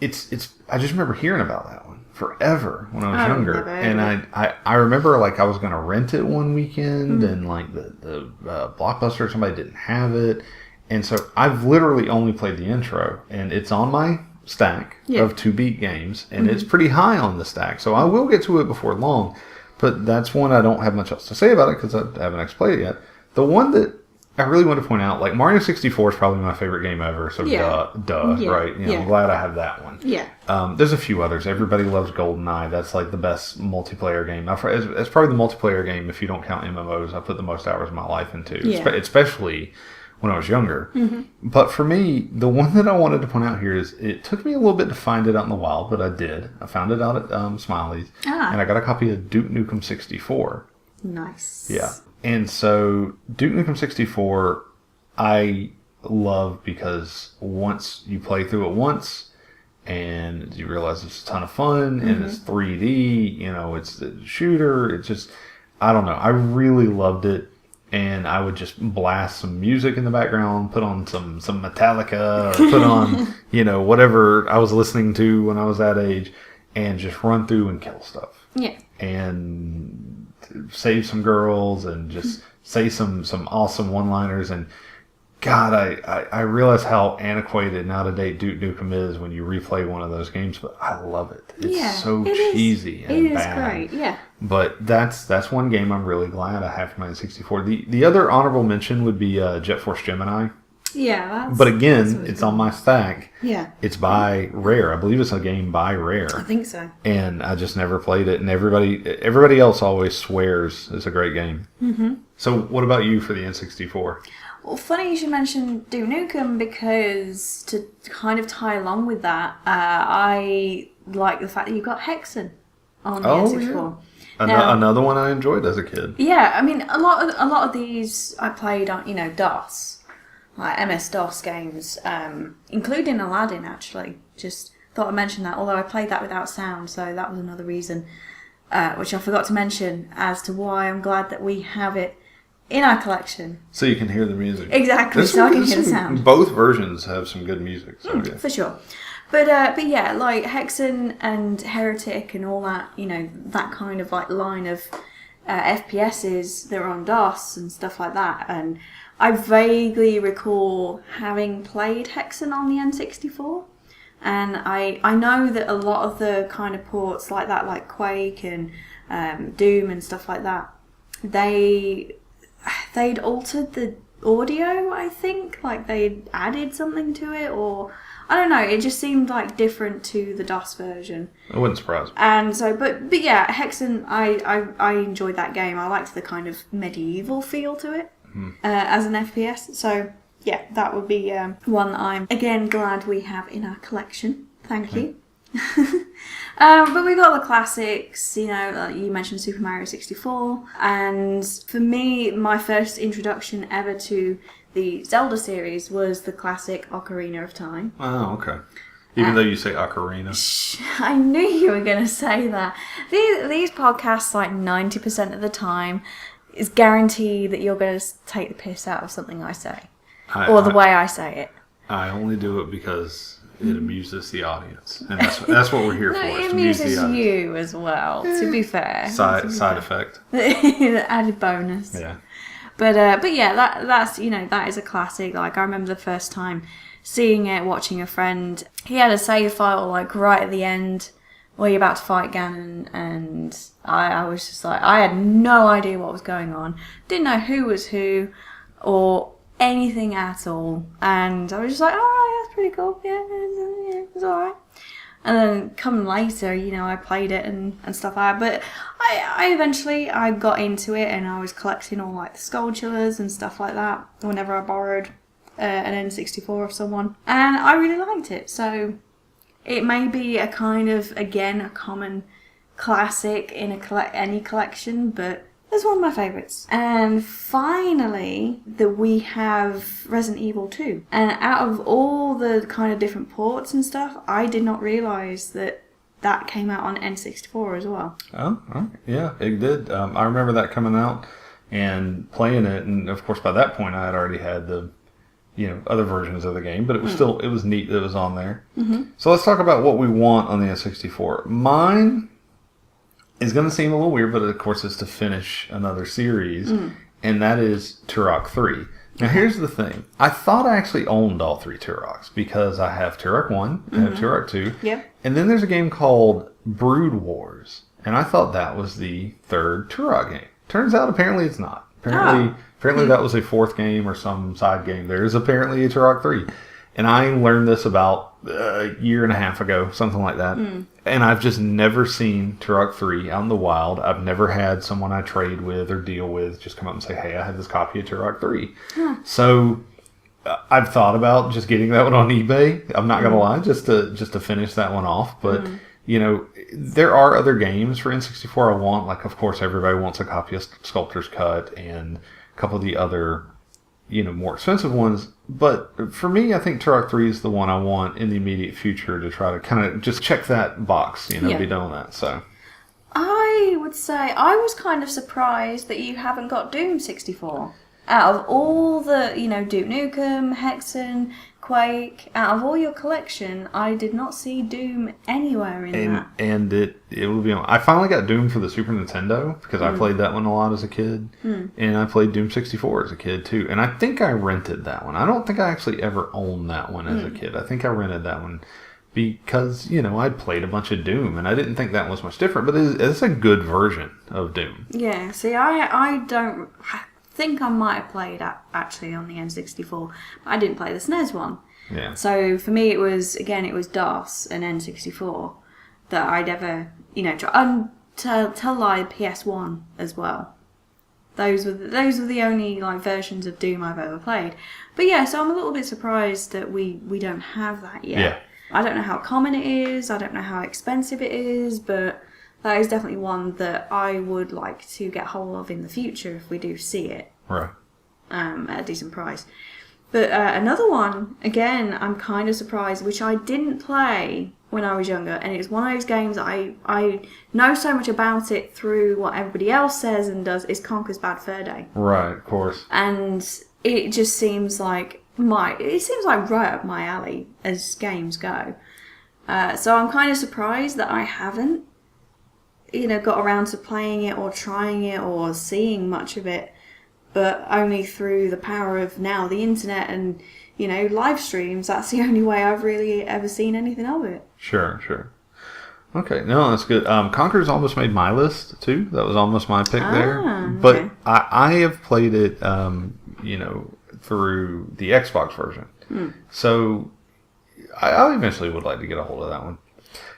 it's. I just remember hearing about that one forever when I was younger. And I remember like I was going to rent it one weekend, and like the Blockbuster or somebody didn't have it. And so I've literally only played the intro, and it's on my stack of 2-beat games, and it's pretty high on the stack, so I will get to it before long, but that's one I don't have much else to say about it because I haven't actually played it yet. The one that I really want to point out, like Mario 64 is probably my favorite game ever, so right? I'm glad I have that one. There's a few others. Everybody loves GoldenEye. That's like the best multiplayer game. It's probably the multiplayer game, if you don't count MMOs, I put the most hours of my life into, especially when I was younger. But for me, the one that I wanted to point out here is it took me a little bit to find it out in the wild, but I did. I found it out at Smiley's, and I got a copy of Duke Nukem 64. Nice. Yeah. And so Duke Nukem 64, I love because once you play through it once, and you realize it's a ton of fun, and it's 3D, it's the shooter, it's just, I don't know, I really loved it. And I would just blast some music in the background, put on some Metallica, or put on, whatever I was listening to when I was that age, and just run through and kill stuff. Yeah. And save some girls, and just say some awesome one-liners. And God, I realize how antiquated and out-of-date Duke Nukem is when you replay one of those games, but I love it. It's so cheesy and bad. It is great, yeah. But that's one game I'm really glad I have for my N64. The other honorable mention would be Jet Force Gemini. Yeah, but again, it's on my stack. Yeah. It's by Rare. I believe it's a game by Rare. I think so. And I just never played it, and everybody else always swears it's a great game. So what about you for the N64? Well, funny you should mention Duke Nukem, because to kind of tie along with that, I like the fact that you got Hexen on the N64. Yeah. Another one I enjoyed as a kid. Yeah, I mean, a lot of these I played on, DOS, like MS-DOS games, including Aladdin, actually. Just thought I'd mention that, although I played that without sound, so that was another reason, which I forgot to mention, as to why I'm glad that we have it in our collection. So you can hear the music. Exactly, so I can hear the sound. Both versions have some good music. So, yeah. For sure. But yeah, like Hexen and Heretic and all that, you know, that kind of like line of FPSs that are on DOS and stuff like that. And I vaguely recall having played Hexen on the N64. And I know that a lot of the kind of ports like that, like Quake and Doom and stuff like that, they'd altered the audio, I think. Like they'd added something to it, or I don't know, it just seemed like different to the DOS version. It wouldn't surprise me. And so, but yeah, Hexen, I enjoyed that game. I liked the kind of medieval feel to it as an FPS. So yeah, that would be one that I'm, again, glad we have in our collection. Thank you. But we got the classics, you know, like you mentioned Super Mario 64. And for me, my first introduction ever to the Zelda series was the classic Ocarina of Time. Oh, okay. Even though you say Ocarina. I knew you were going to say that. These podcasts, like 90% of the time, is guaranteed that you're going to take the piss out of something I say. Or the way I say it. I only do it because it amuses the audience. And that's what we're here for, It is to amuse amuses the audience. you as well, to be fair. Side effect. Added bonus. Yeah. But yeah, that's, you know, that is a classic. Like, I remember the first time seeing it, watching a friend. He had a save file, like, right at the end where you're about to fight Ganon, and I was just like, I had no idea what was going on. Didn't know who was who, or anything at all. And I was just like, alright, that's pretty cool. Yeah, it's alright. And then come later, you know, I played it and stuff like that. But I eventually got into it, and I was collecting all like the Skulltulas and stuff like that whenever I borrowed an N64 of someone. And I really liked it. So it may be a kind of, again, a common classic in any collection, but it's one of my favourites. And finally, we have Resident Evil 2. And out of all the kind of different ports and stuff, I did not realise that came out on N64 as well. Oh, yeah, it did. I remember that coming out and playing it, and of course by that point I had already had the, you know, other versions of the game, but it was still, it was neat that it was on there. Mm-hmm. So let's talk about what we want on the N64. Mine is going to seem a little weird, but of course it's to finish another series, and that is Turok 3. Now here's the thing. I thought I actually owned all three Turoks, because I have Turok 1, I have Turok 2, and then there's a game called Brood Wars, and I thought that was the third Turok game. Turns out apparently it's not. Apparently that was a fourth game or some side game. There is apparently a Turok 3. And I learned this about a year and a half ago, something like that. And I've just never seen Turok 3 out in the wild. I've never had someone I trade with or deal with just come up and say, hey, I have this copy of Turok 3. So I've thought about just getting that one on eBay. I'm not going to lie, just to finish that one off. But, you know, there are other games for N64 I want. Like, of course, everybody wants a copy of Sculptor's Cut and a couple of the other, you know, more expensive ones. But for me, I think Turok 3 is the one I want in the immediate future to try to kind of just check that box, you know, be done with that. So I would say I was kind of surprised that you haven't got Doom 64. Out of all the, you know, Duke Nukem, Hexen, Quake, out of all your collection, I did not see Doom anywhere in that. And it will be on. I finally got Doom for the Super Nintendo, because I played that one a lot as a kid. And I played Doom 64 as a kid, too. And I think I rented that one. I don't think I actually ever owned that one as a kid. I think I rented that one because, you know, I'd played a bunch of Doom, and I didn't think that was much different. But it's a good version of Doom. Yeah, see, I don't... I think I might have played actually on the N64, but I didn't play the SNES one. Yeah. So for me, it was DOS and N64 that I'd ever, you know, and to lie, PS1 as well. Those were the only like versions of Doom I've ever played. But yeah, so I'm a little bit surprised that we don't have that yet. Yeah. I don't know how common it is. I don't know how expensive it is, but that is definitely one that I would like to get hold of in the future if we do see it. Right. At a decent price. But another one, again, I'm kind of surprised, which I didn't play when I was younger, and it's one of those games I know so much about it through what everybody else says and does, is Conker's Bad Fur Day. Right, of course. And it just seems like right up my alley as games go. So I'm kind of surprised that I haven't, got around to playing it or trying it or seeing much of it, but only through the power of now the internet and, live streams. That's the only way I've really ever seen anything of it. Sure. Okay, no, that's good. Conker's almost made my list, too. That was almost my pick there. But okay. I have played it, through the Xbox version. So I eventually would like to get a hold of that one.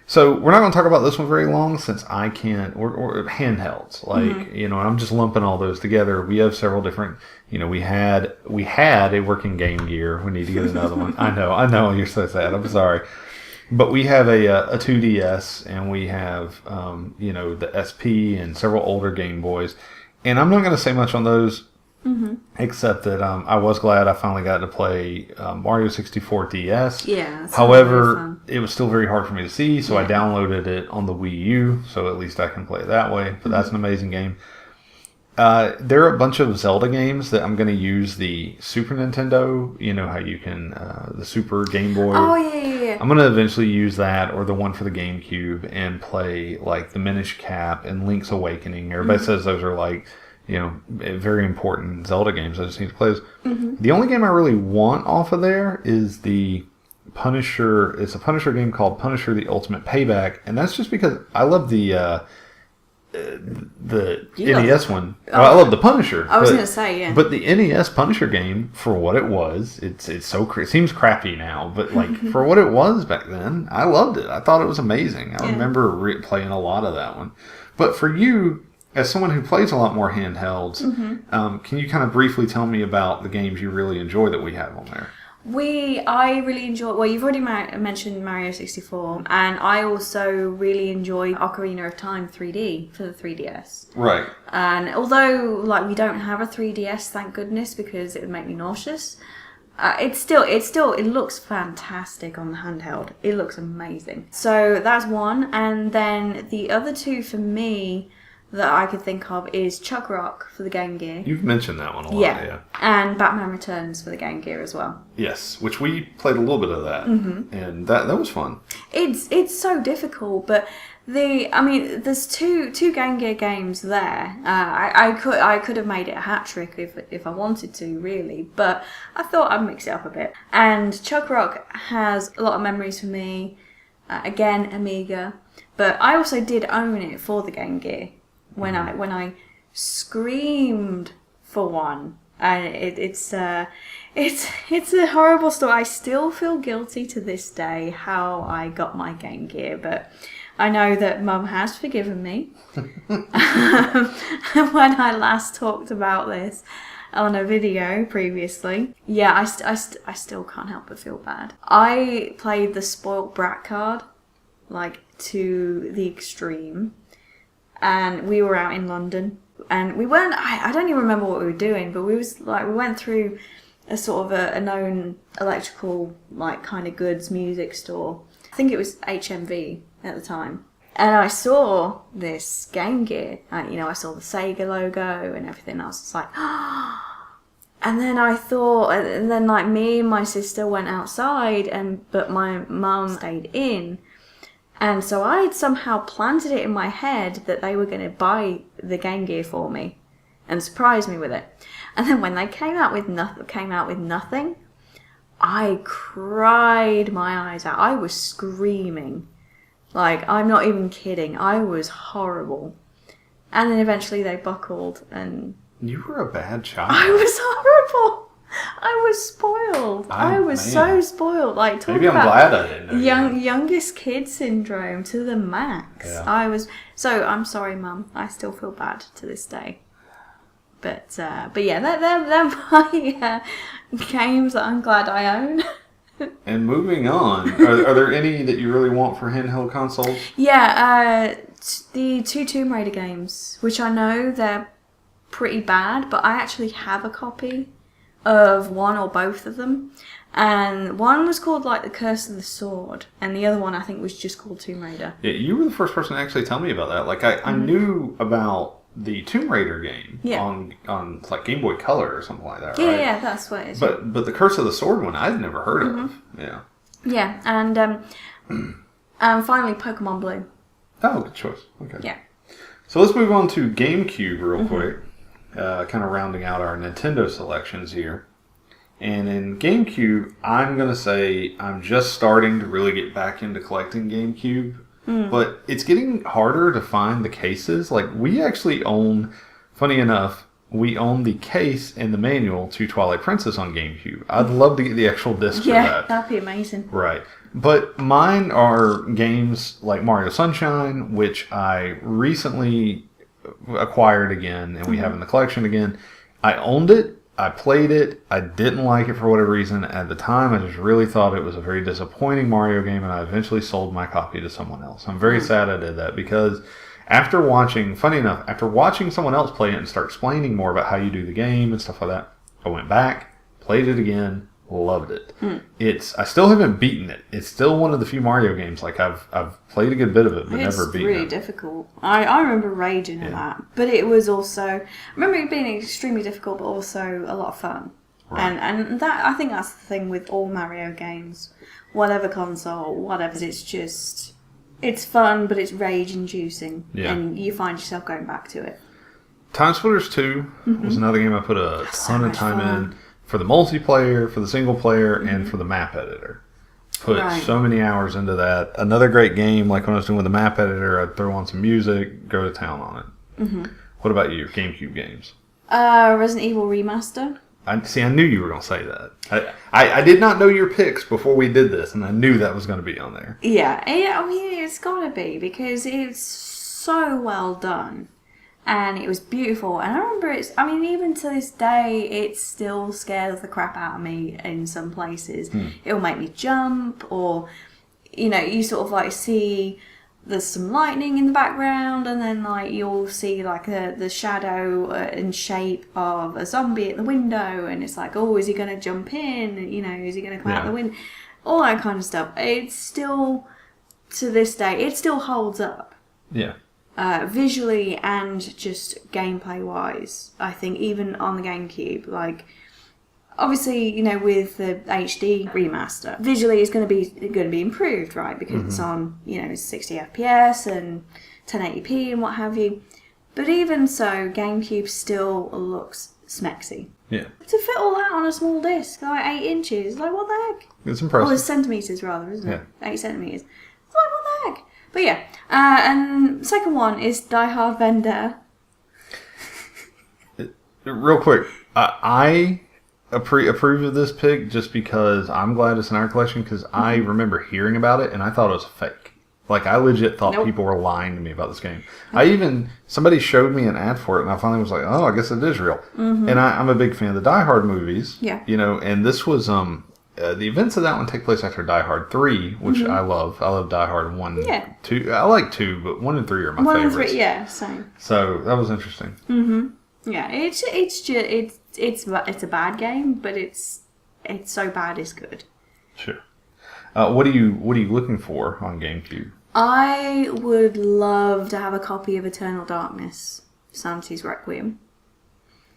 So we're not going to talk about this one very long since I can't, or handhelds, and I'm just lumping all those together. We have several different, we had a working Game Gear. We need to get another one. I know, you're so sad. I'm sorry. But we have a 2DS, and we have, the SP and several older Game Boys. And I'm not going to say much on those, except that I was glad I finally got to play Mario 64 DS. Yeah. However, it was still very hard for me to see, so I downloaded it on the Wii U, so at least I can play it that way. But that's an amazing game. There are a bunch of Zelda games that I'm going to use the Super Nintendo, how you can, the Super Game Boy. Oh, yeah. I'm going to eventually use that, or the one for the GameCube, and play, like, the Minish Cap and Link's Awakening. Everybody says those are, like, very important Zelda games. I just need to play those. The only game I really want off of there is the Punisher. It's a Punisher game called Punisher: The Ultimate Payback, and that's just because I love the NES one. I love the Punisher. I was going to say, yeah. But the NES Punisher game, for what it was, it seems crappy now, but like for what it was back then, I loved it. I thought it was amazing. I remember playing a lot of that one. But for you, as someone who plays a lot more handhelds, can you kind of briefly tell me about the games you really enjoy that we have on there? I really enjoy, well, you've already mentioned Mario 64, and I also really enjoy Ocarina of Time 3D for the 3DS. Right. And although, we don't have a 3DS, thank goodness, because it would make me nauseous, it looks fantastic on the handheld. It looks amazing. So that's one, and then the other two for me that I could think of is Chuck Rock for the Game Gear. You've mentioned that one a lot, yeah. And Batman Returns for the Game Gear as well. Yes, which we played a little bit of that, and that was fun. It's so difficult, but there's two Game Gear games there. I could have made it a hat trick if I wanted to, really, but I thought I'd mix it up a bit. And Chuck Rock has a lot of memories for me. Again, Amiga, but I also did own it for the Game Gear. When I screamed for one, and it's a horrible story. I still feel guilty to this day how I got my Game Gear, but I know that Mum has forgiven me. When I last talked about this on a video previously, I still can't help but feel bad. I played the spoilt brat card, to the extreme. And we were out in London, and we weren't, I don't even remember what we were doing, but we went through a sort of a known electrical, kind of goods music store. I think it was HMV at the time. And I saw this Game Gear, I saw the Sega logo and everything. I was just like, and then I thought, and then me and my sister went outside, but my mum stayed in. And so I had somehow planted it in my head that they were going to buy the Game Gear for me and surprise me with it. And then when they came out with nothing, I cried my eyes out. I was screaming. I'm not even kidding. I was horrible. And then eventually they buckled, and you were a bad child. I was horrible. I was spoiled. I was so spoiled. Talking Maybe I'm glad I didn't know youngest kid syndrome to the max. Yeah. I'm sorry, Mum. I still feel bad to this day. But yeah, they're my games that I'm glad I own. And moving on, are there any that you really want for handheld consoles? Yeah, the two Tomb Raider games, which I know they're pretty bad, but I actually have a copy of one or both of them. And one was called like The Curse of the Sword, and the other one I think was just called Tomb Raider. Yeah, you were the first person to actually tell me about that. Like, I knew about the Tomb Raider game on like Game Boy Color or something like that, right? Yeah, that's what it is. But the Curse of the Sword one, I'd never heard of. Yeah. Yeah, and finally Pokemon Blue. Oh, good choice. Okay. Yeah. So let's move on to GameCube real quick. Kind of rounding out our Nintendo selections here. And in GameCube, I'm going to say I'm just starting to really get back into collecting GameCube. But it's getting harder to find the cases. Like, we actually own, funny enough, we own the case and the manual to Twilight Princess on GameCube. I'd love to get the actual disc for that. Yeah, that'd be amazing. Right. But mine are games like Mario Sunshine, which I recently acquired again, and we have in the collection again. I owned it. I played it. I didn't like it for whatever reason. At the time, I just really thought it was a very disappointing Mario game, and I eventually sold my copy to someone else. I'm very sad I did that because after watching someone else play it and start explaining more about how you do the game and stuff like that, I went back, played it again, loved it. I still haven't beaten it. It's still one of the few Mario games. Like, I've played a good bit of it, but never beaten it. It's really difficult. I remember raging at that, but it was also, I remember it being extremely difficult, but also a lot of fun. Right. And that, I think that's the thing with all Mario games, whatever console, whatever. It's fun, but it's rage inducing, and you find yourself going back to it. Time Splitters 2 was another game I put a ton of time in. For the multiplayer, for the single player, and for the map editor. Put so many hours into that. Another great game, like when I was doing with the map editor, I'd throw on some music, go to town on it. What about you? GameCube games? Resident Evil Remaster. I knew you were going to say that. I did not know your picks before we did this, and I knew that was going to be on there. Yeah, I mean, it's got to be, because it's so well done. And it was beautiful. And I remember even to this day, it still scares the crap out of me in some places. It'll make me jump, or, you sort of like see there's some lightning in the background, and then like you'll see like the shadow and shape of a zombie at the window, and it's like, oh, is he going to jump in? Is he going to come out the window? All that kind of stuff. It's still, to this day, it still holds up. Yeah. Visually and just gameplay wise, I think even on the GameCube, like obviously with the HD remaster, visually it's going to be improved, right? Because it's on 60 FPS and 1080p and what have you. But even so, GameCube still looks smexy. Yeah. To fit all that on a small disc, like 8 inches, like what the heck? It's impressive. Oh, it's centimeters rather, isn't it? 8 centimeters. It's like what the heck? But yeah, and second one is Die Hard Vendetta. Real quick, I approve of this pick just because I'm glad it's in our collection, because I remember hearing about it and I thought it was fake. Like, I legit thought people were lying to me about this game. Somebody showed me an ad for it, and I finally was like, oh, I guess it is real. And I'm a big fan of the Die Hard movies. Yeah. And this was, the events of that one take place after Die Hard 3, which I love. I love Die Hard 1, 2. I like 2, but 1 and 3 are my favorites. 1 and 3, yeah, same. So that was interesting. Yeah, it's a bad game, but it's so bad it's good. Sure. What are you looking for on GameCube? I would love to have a copy of Eternal Darkness, Sanity's Requiem.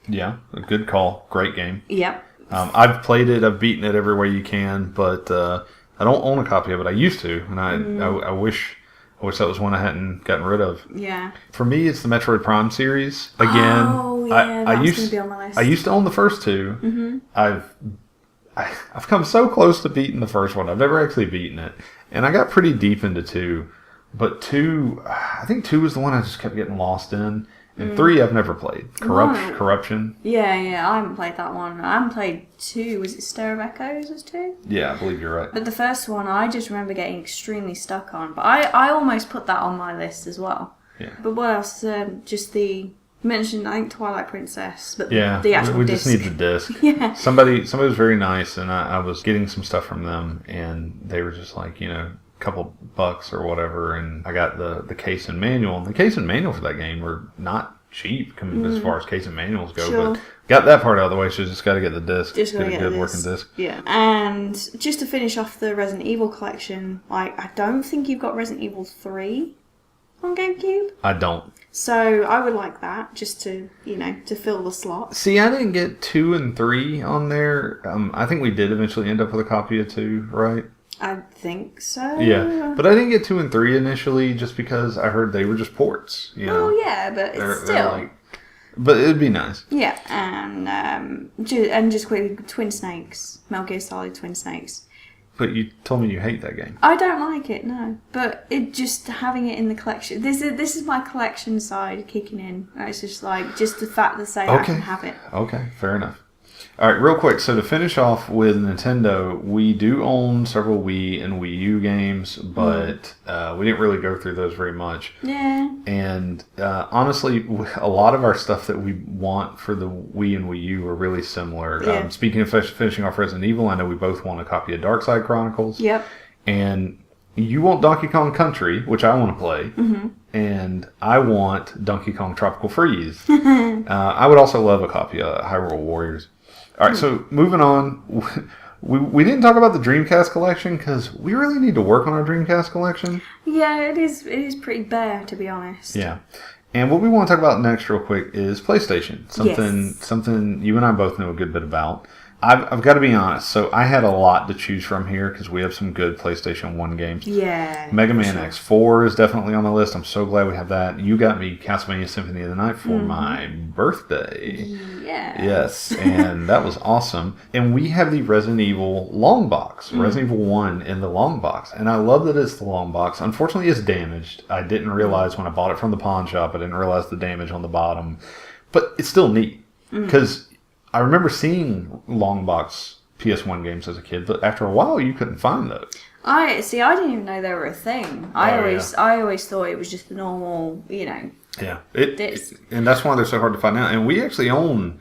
Yeah, a good call. Great game. Yep. I've played it. I've beaten it everywhere you can, but I don't own a copy of it. I used to, and I wish that was one I hadn't gotten rid of. Yeah. For me, it's the Metroid Prime series. Again, oh yeah, that was going to be on my list. I used to own the first two. I've come so close to beating the first one. I've never actually beaten it, and I got pretty deep into 2. But 2, I think 2 was the one I just kept getting lost in. And 3 I've never played. Corruption. Yeah, I haven't played that one. I haven't played 2. Was it Stir of Echoes as 2? Yeah, I believe you're right. But the first one I just remember getting extremely stuck on. But I almost put that on my list as well. Yeah. But what else? You mentioned, I think, Twilight Princess. But yeah, the actual we disc. just need the disc. Yeah. Somebody was very nice, and I was getting some stuff from them, and they were just like, $couple bucks or whatever, and I got the case and manual. And the case and manual for that game were not cheap as far as case and manuals go. Sure. But got that part out of the way, so just got to get the disc. Just gotta get a good working disc. Yeah. And just to finish off the Resident Evil collection, I don't think you've got Resident Evil 3 on GameCube. I don't. So I would like that, just to, to fill the slot. See, I didn't get 2 and 3 on there. I think we did eventually end up with a copy of 2, right? I think so. Yeah, but I didn't get 2 and 3 initially just because I heard they were just ports. Oh, yeah, but it's still... but it'd be nice. Yeah, and just quickly, Twin Snakes. Metal Gear Solid Twin Snakes. But you told me you hate that game. I don't like it, no. But it just having it in the collection. This is my collection side kicking in. It's just like just the fact that I can have it. Okay, fair enough. All right, real quick. So to finish off with Nintendo, we do own several Wii and Wii U games, but we didn't really go through those very much. Yeah. And honestly, a lot of our stuff that we want for the Wii and Wii U are really similar. Yeah. Speaking of finishing off Resident Evil, I know we both want a copy of Dark Side Chronicles. Yep. And you want Donkey Kong Country, which I want to play. Mm-hmm. And I want Donkey Kong Tropical Freeze. I would also love a copy of Hyrule Warriors. All right, so moving on, we didn't talk about the Dreamcast collection because we really need to work on our Dreamcast collection. Yeah, it is pretty bare, to be honest. Yeah, and what we want to talk about next real quick is PlayStation, something you and I both know a good bit about. I've got to be honest, so I had a lot to choose from here because we have some good PlayStation 1 games. Yeah. Mega Man X4 is definitely on the list. I'm so glad we have that. You got me Castlevania Symphony of the Night for my birthday. Yeah. Yes, and that was awesome. And we have the Resident Evil long box, Resident Evil 1 in the long box. And I love that it's the long box. Unfortunately, it's damaged. I didn't realize when I bought it from the pawn shop, I didn't realize the damage on the bottom. But it's still neat because... I remember seeing long box PS1 games as a kid, but after a while you couldn't find those. I didn't even know they were a thing. I always thought it was just the normal, Yeah. disc. And that's why they're so hard to find out. And we actually own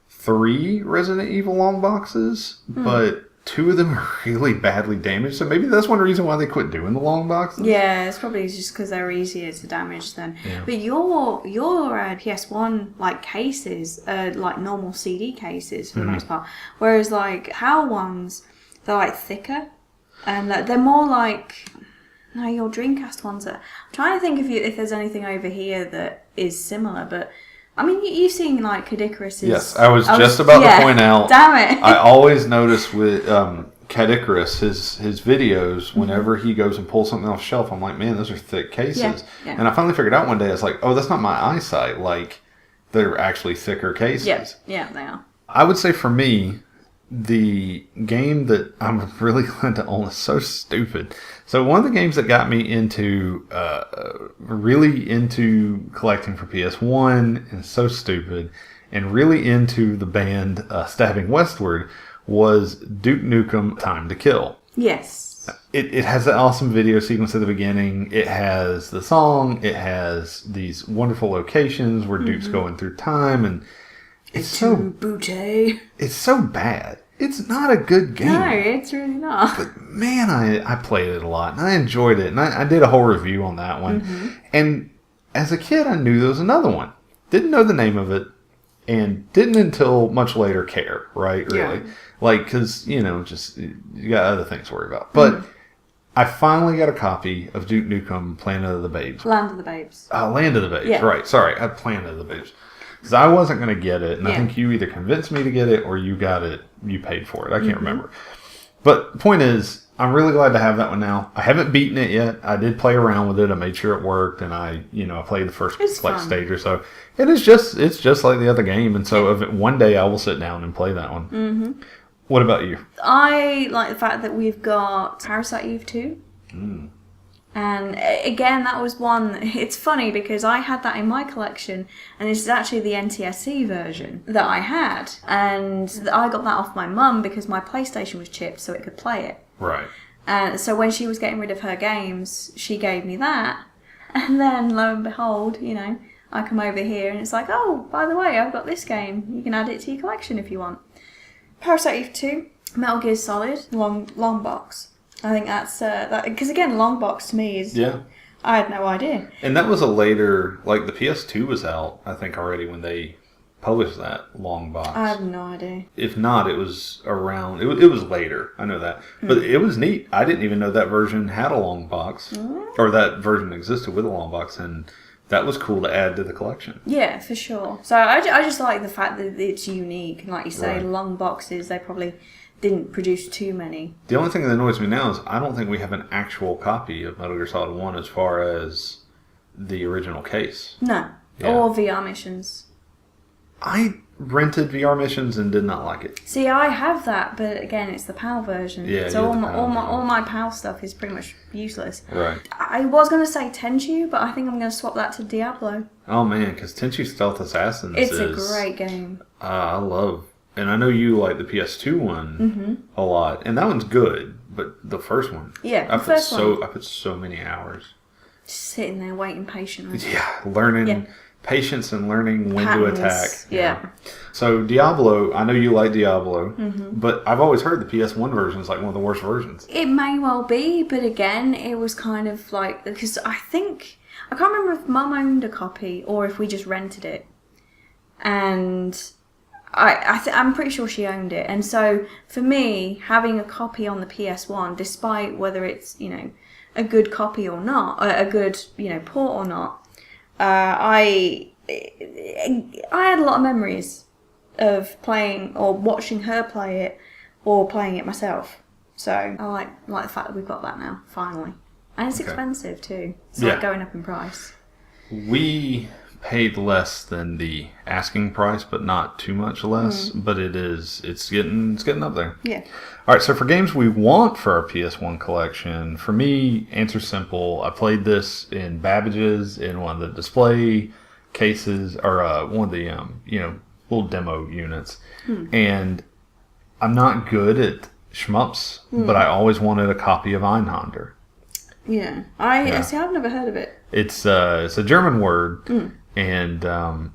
3 Resident Evil long boxes, but 2 of them are really badly damaged. So maybe that's one reason why they quit doing the long boxes. Yeah, it's probably just because they're easier to damage then. Yeah. But your PS1 like cases are like normal CD cases for the most part, whereas like HAL ones, they're like thicker and they're more like. No, your Dreamcast ones are. I'm trying to think if there's anything over here that is similar, but. I mean, you've seen, like, Cadicarus's... Yes, I was just about to point out... Damn it. I always notice with Cadicarus, his videos, whenever he goes and pulls something off the shelf, I'm like, man, those are thick cases. Yeah. And I finally figured out one day, I was like, oh, that's not my eyesight. Like, they're actually thicker cases. Yeah, they are. I would say for me, the game that I'm really glad to own is so stupid. So one of the games that got me into really into collecting for PS1 and so stupid, and really into the band Stabbing Westward was Duke Nukem Time to Kill. Yes. It has an awesome video sequence at the beginning. It has the song. It has these wonderful locations where Duke's going through time, and it's so bad. It's not a good game. No, it's really not. But man, I played it a lot, and I enjoyed it, and I did a whole review on that one. And as a kid, I knew there was another one. Didn't know the name of it, and didn't until much later care, right? Really. Yeah. Like, because, just, you got other things to worry about. But I finally got a copy of Duke Nukem Planet of the Babes. Land of the Babes. Land of the Babes, yeah. Right. Sorry, I Planet of the Babes. Because I wasn't going to get it, and I think you either convinced me to get it or you got it, you paid for it. I can't remember. But the point is, I'm really glad to have that one now. I haven't beaten it yet. I did play around with it. I made sure it worked, and I played the first stage or so. It's just like the other game, and so one day I will sit down and play that one. Mm-hmm. What about you? I like the fact that we've got Parasite Eve 2. And again, that was one. It's funny because I had that in my collection, and this is actually the NTSC version that I had, and I got that off my mum because my PlayStation was chipped, so it could play it. Right. So when she was getting rid of her games, she gave me that, and then lo and behold, I come over here and it's like, oh, by the way, I've got this game. You can add it to your collection if you want. Parasite Eve 2, Metal Gear Solid, long box. I think that's because again, long box to me is I had no idea. And that was a later, like the PS2 was out, I think, already when they published that long box. I have no idea. If not, it was around, it was later, I know that. But it was neat. I didn't even know that version had a long box, or that version existed with a long box, and that was cool to add to the collection. Yeah, for sure. So I just like the fact that it's unique. And like you say, Right. long boxes, they probably didn't produce too many. The only thing that annoys me now is I don't think we have an actual copy of Metal Gear Solid 1 as far as the original case. No. Yeah. Or VR missions. I rented VR missions and did not like it. See, I have that, but again, it's the PAL version. Yeah, so you have the PAL version. all my PAL stuff is pretty much useless. Right. I was going to say Tenchu, but I think I'm going to swap that to Diablo. Oh man, because Tenchu Stealth Assassins It's is... a great game. I love... And I know you like the PS2 one a lot. And that one's good, but the first one... Yeah, I the first one. I put so many hours. Just sitting there waiting patiently. Yeah, learning... Yeah. Patience and learning when Patterns, to attack. yeah. So Diablo, I know you like Diablo, but I've always heard the PS1 version is like one of the worst versions. It may well be, but again, it was kind of like... Because I can't remember if Mum owned a copy or if we just rented it. And I'm pretty sure she owned it. And so, for me, having a copy on the PS1, despite whether it's, a good copy or not, a good, port or not, I had a lot of memories of playing or watching her play it or playing it myself. So I like the fact that we've got that now, finally. And it's expensive too. It's like going up in price. We paid less than the asking price, but not too much less. But it's getting up there. Yeah. All right, so for games we want for our PS1 collection, for me, answer simple. I played this in Babbage's in one of the display cases, or one of the little demo units. And I'm not good at shmups, but I always wanted a copy of Einhander. Yeah. See, I've never heard of it. It's a German word, and I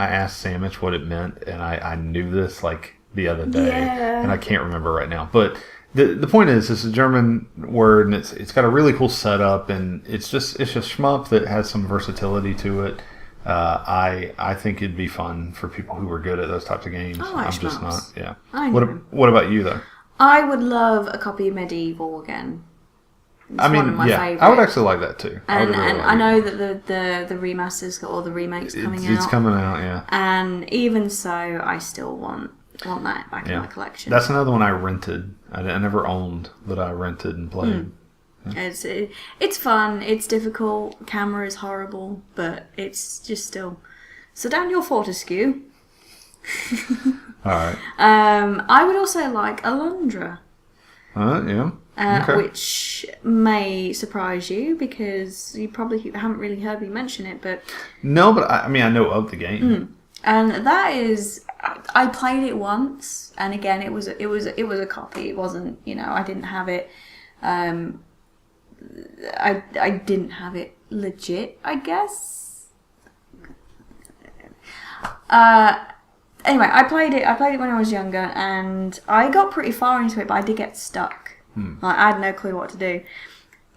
asked Sandwich what it meant, and I knew this like the other day, and I can't remember right now. But the point is, it's a German word, and it's got a really cool setup, and it's just shmup that has some versatility to it. I think it'd be fun for people who are good at those types of games. I like I'm just shmups. not. Yeah. I know. What about you though? I would love a copy of Medieval again. It's one of my favourites. I would actually like that too. And I know that the remasters or the remakes coming out. It's coming out, yeah. And even so, I still want that back in my collection. That's another one I rented. I never owned, but I rented and played. Yeah. It's fun. It's difficult. Camera is horrible, but it's just still. So down your Fortescue. All right. I would also like Alundra. Yeah. Okay. Which may surprise you because you probably haven't really heard me mention it, but no, but I know of the game, and that is I played it once, and again it was a copy. It wasn't I didn't have it. I didn't have it legit, I guess. Anyway, I played it when I was younger, and I got pretty far into it, but I did get stuck. Like, I had no clue what to do.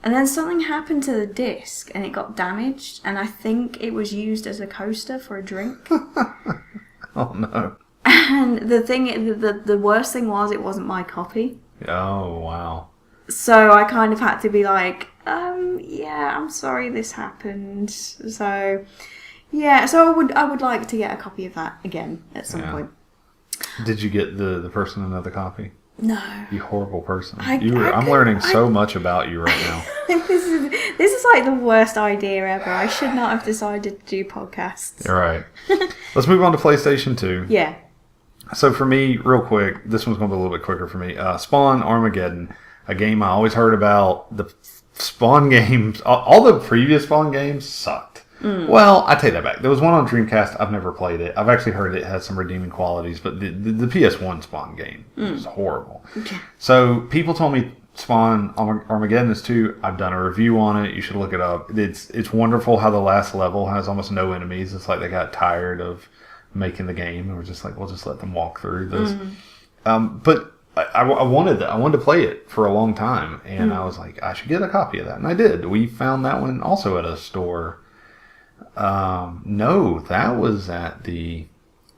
And then something happened to the disc, and it got damaged, and I think it was used as a coaster for a drink. Oh, no. And the worst thing was, it wasn't my copy. Oh, wow. So I kind of had to be like, yeah, I'm sorry this happened. So, yeah, so I would like to get a copy of that again at some point. Did you get the person another copy? No. You horrible person. I'm learning so much about you right now. This is like the worst idea ever. I should not have decided to do podcasts. All right. Let's move on to PlayStation 2. Yeah. So for me, real quick, this one's going to be a little bit quicker for me. Spawn Armageddon, a game I always heard about. The Spawn games, all the previous Spawn games sucked. Well, I take that back. There was one on Dreamcast. I've never played it. I've actually heard it has some redeeming qualities, but the PS1 Spawn game was horrible. Okay. So people told me Spawn Armageddon is 2. I've done a review on it. You should look it up. It's wonderful how the last level has almost no enemies. It's like they got tired of making the game and were just like, we'll just let them walk through this. But I wanted that. I wanted to play it for a long time, and I was like, I should get a copy of that, and I did. We found that one also at a store. No, that was at the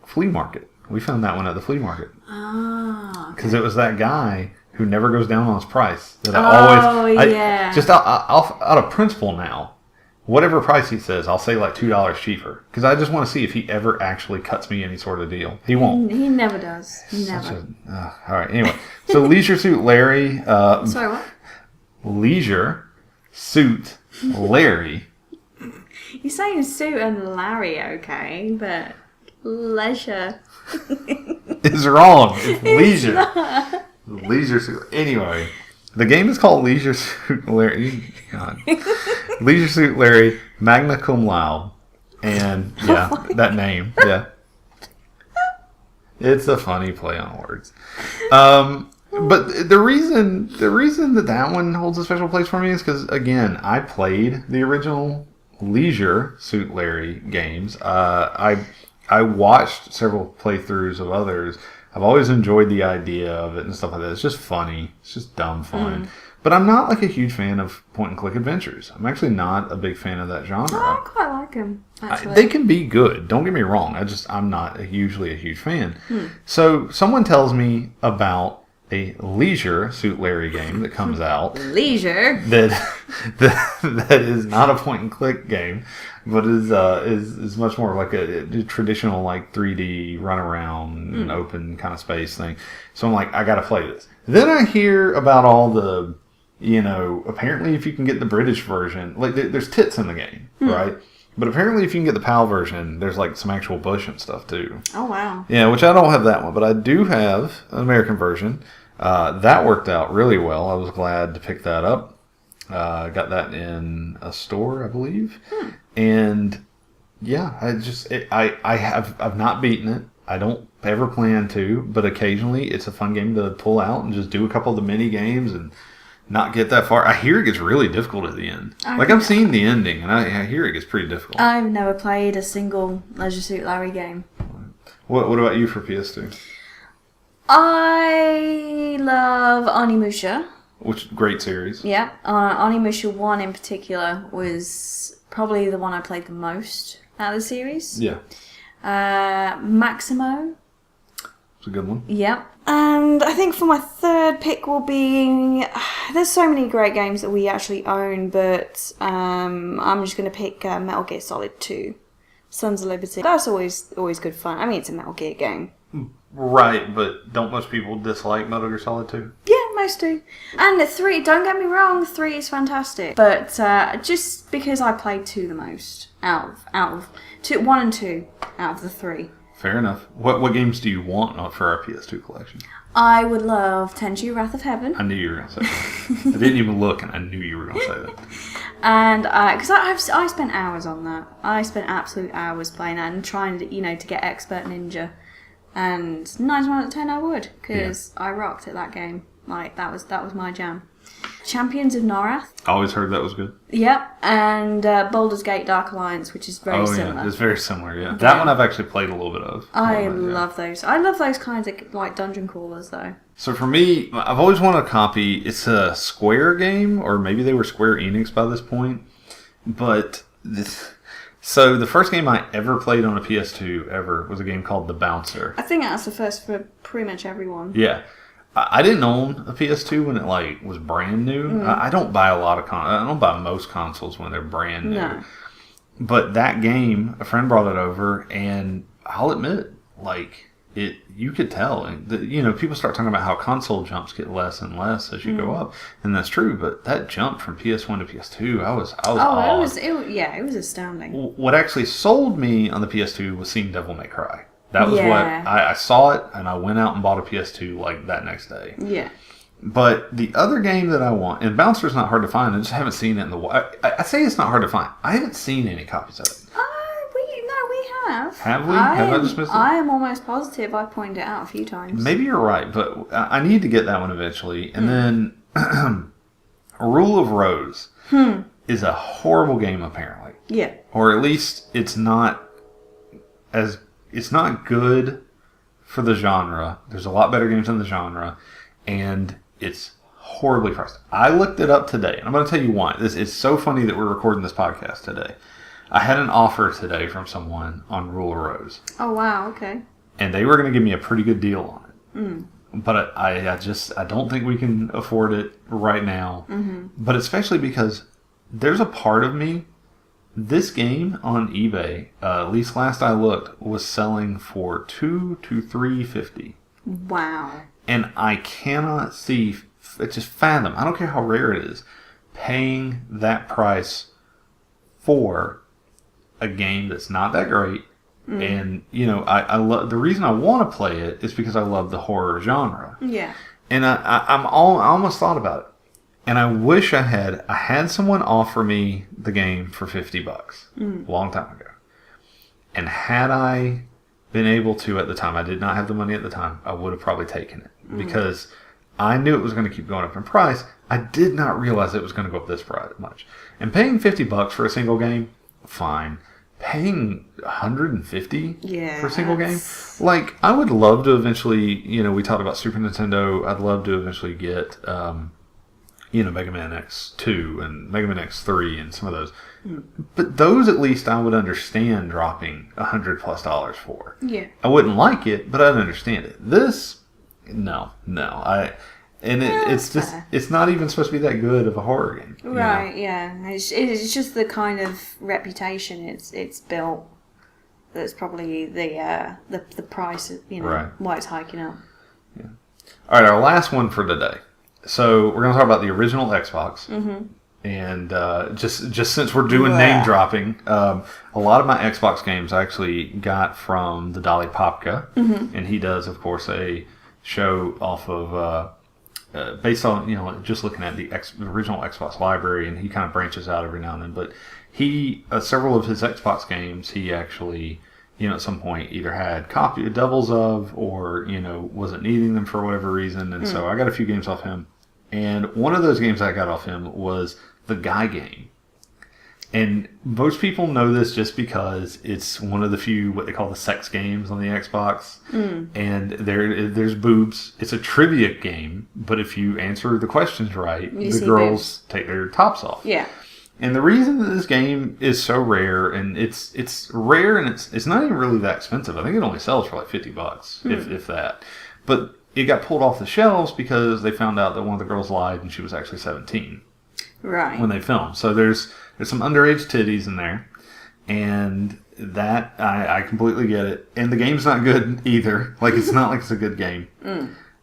flea market. We found that one at the flea market. Ah. Because it was that guy who never goes down on his price. That I just out of principle now. Whatever price he says, I'll say like $2 cheaper. Because I just want to see if he ever actually cuts me any sort of deal. He won't. He never does. Never. All right, anyway. So Leisure Suit Larry... Sorry, what? Leisure Suit Larry. You're saying Suit and Larry, okay, but leisure is wrong. It's Leisure. Leisure Suit. Anyway, the game is called Leisure Suit Larry. God. Leisure Suit Larry, magna cum laude, and that name, it's a funny play on words. But the reason that one holds a special place for me is because, again, I played the original Leisure Suit Larry games. I watched several playthroughs of others. I've always enjoyed the idea of it and stuff like that. It's just funny. It's just dumb fun. But I'm not like a huge fan of point-and-click adventures. I'm actually not a big fan of that genre. I quite like them, actually. They can be good. Don't get me wrong. I'm not usually a huge fan. So someone tells me about a Leisure Suit Larry game that comes out. Leisure? That is not a point-and-click game, but is much more like a traditional like 3D run-around and open kind of space thing. So I'm like, I got to play this. Then I hear about all the... apparently if you can get the British version, like there's tits in the game, right? But apparently if you can get the PAL version, there's like some actual bush and stuff too. Oh, wow. Yeah, which I don't have that one, but I do have an American version. That worked out really well. I was glad to pick that up. Got that in a store, I believe. And yeah, I've not beaten it. I don't ever plan to, but occasionally it's a fun game to pull out and just do a couple of the mini games and not get that far. I hear it gets really difficult at the end. I'm seeing the ending, and I hear it gets pretty difficult. I've never played a single Leisure Suit Larry game. What about you for PS2? I love Onimusha. Which great series. Yeah, Onimusha 1 in particular was probably the one I played the most out of the series. Yeah. Maximo. It's a good one. Yep. And I think for my third pick will be... There's so many great games that we actually own, but I'm just going to pick Metal Gear Solid 2. Sons of Liberty. That's always good fun. I mean, it's a Metal Gear game. Right, but don't most people dislike Metal Gear Solid 2? Yeah, most do. And 3, don't get me wrong, 3 is fantastic. But just because I played 2 the most out of 2, 1 and 2 out of the 3. Fair enough. What games do you want for our PS2 collection? I would love Tenchu Wrath of Heaven. I knew you were going to say that. I didn't even look, and I knew you were going to say that. And because I spent hours on that. I spent absolute hours playing that and trying to get Expert Ninja. And 9 times out of 10 I would, because I rocked at that game. Like, that was my jam. Champions of Norath. I always heard that was good. Yep, and Baldur's Gate Dark Alliance, which is very similar. Yeah, it's very similar, yeah. That one I've actually played a little bit of. I love those. I love those kinds of, like, dungeon crawlers, though. So for me, I've always wanted a copy. It's a Square game, or maybe they were Square Enix by this point. But so the first game I ever played on a PS2 ever was a game called The Bouncer. I think that's the first for pretty much everyone. Yeah. I didn't own a PS2 when it was brand new. I don't buy a lot of I don't buy most consoles when they're brand new. No. But that game, a friend brought it over, and I'll admit, you could tell. People start talking about how console jumps get less and less as you go up, and that's true. But that jump from PS1 to PS2, I was awed. It was astounding. What actually sold me on the PS2 was seeing Devil May Cry. That was what I saw it, and I went out and bought a PS2 that next day. Yeah. But the other game that I want, and Bouncer's not hard to find. I just haven't seen it in the wild. I say it's not hard to find. I haven't seen any copies of it. We have. Have we? Have I just missed it? I am almost positive I pointed it out a few times. Maybe you're right, but I need to get that one eventually. And then Rule of Rose is a horrible game, apparently. Yeah. Or at least it's not good for the genre. There's a lot better games in the genre. and it's horribly priced. I looked it up today, and I'm going to tell you why. This is so funny that we're recording this podcast today. I had an offer today from someone on Rule of Rose. Oh, wow, okay. And they were going to give me a pretty good deal on it. But I don't think we can afford it right now. But especially because there's a part of me, this game on eBay, at least last I looked, was selling for $2 to $3.50. Wow. And I cannot just fathom, I don't care how rare it is, paying that price for a game that's not that great. And, I love, the reason I want to play it is because I love the horror genre. Yeah. And I almost thought about it. And I wish I had someone offer me the game for $50 a long time ago. And had I been able to at the time, I did not have the money at the time, I would have probably taken it. Because I knew it was going to keep going up in price. I did not realize it was going to go up this much. And paying $50 for a single game, fine. Paying $150 for a single game? Like, I would love to eventually, we talked about Super Nintendo. I'd love to eventually get, Mega Man X2 and Mega Man X3 and some of those. But those, at least, I would understand dropping $100+ for. Yeah. I wouldn't like it, but I'd understand it. This, no. It's not even supposed to be that good of a horror game. Right, yeah. It's just the kind of reputation it's built that's probably the price, right. Why it's hiking up. Yeah. All right, our last one for today. So we're going to talk about the original Xbox. And just since we're doing name dropping, a lot of my Xbox games I actually got from the Dolly Popka. And he does, of course, a show off of... based on, just looking at the original Xbox library, and he kind of branches out every now and then. But he, several of his Xbox games, he actually, at some point either had doubles of, or, wasn't needing them for whatever reason. And so I got a few games off him. And one of those games I got off him was the Guy game. And most people know this just because it's one of the few what they call the sex games on the Xbox. And there's boobs. It's a trivia game, but if you answer the questions right, the girls take their tops off. Yeah. And the reason that this game is so rare, and it's rare, and it's not even really that expensive. I think it only sells for like $50, if that. But it got pulled off the shelves because they found out that one of the girls lied and she was actually 17. Right. When they filmed. So there's some underage titties in there. And that, I completely get it. And the game's not good either. Like, it's not like it's a good game.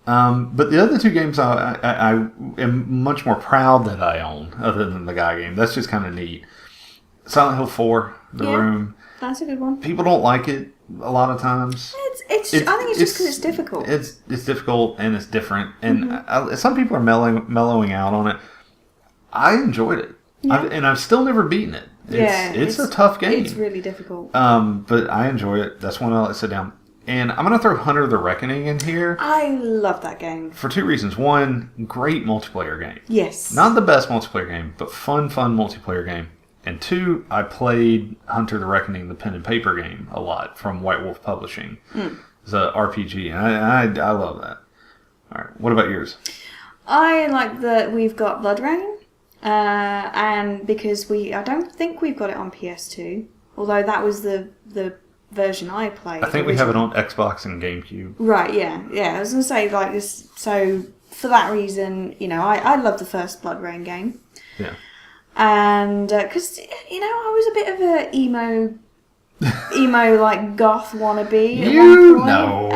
But the other two games I am much more proud that I own, other than the Guy game. That's just kind of neat. Silent Hill 4, The Room. That's a good one. People don't like it a lot of times. I think it's just because it's difficult. It's difficult and it's different. And some people are mellowing out on it. I enjoyed it. Yeah. I've still never beaten it. It's a tough game. It's really difficult. But I enjoy it. That's one I'll sit down. And I'm going to throw Hunter the Reckoning in here. I love that game. For two reasons. One, great multiplayer game. Yes. Not the best multiplayer game, but fun multiplayer game. And two, I played Hunter the Reckoning, the pen and paper game, a lot from White Wolf Publishing. It's an RPG, and I love that. All right, what about yours? I like that we've got Blood Rain. And because I don't think we've got it on PS2, although that was the version I played. I think we have it on Xbox and GameCube. Right, yeah. I was going to say, like, this, so for that reason, I love the first Blood Rain game. Yeah. And, because, I was a bit of a emo, like, goth wannabe at one point. No.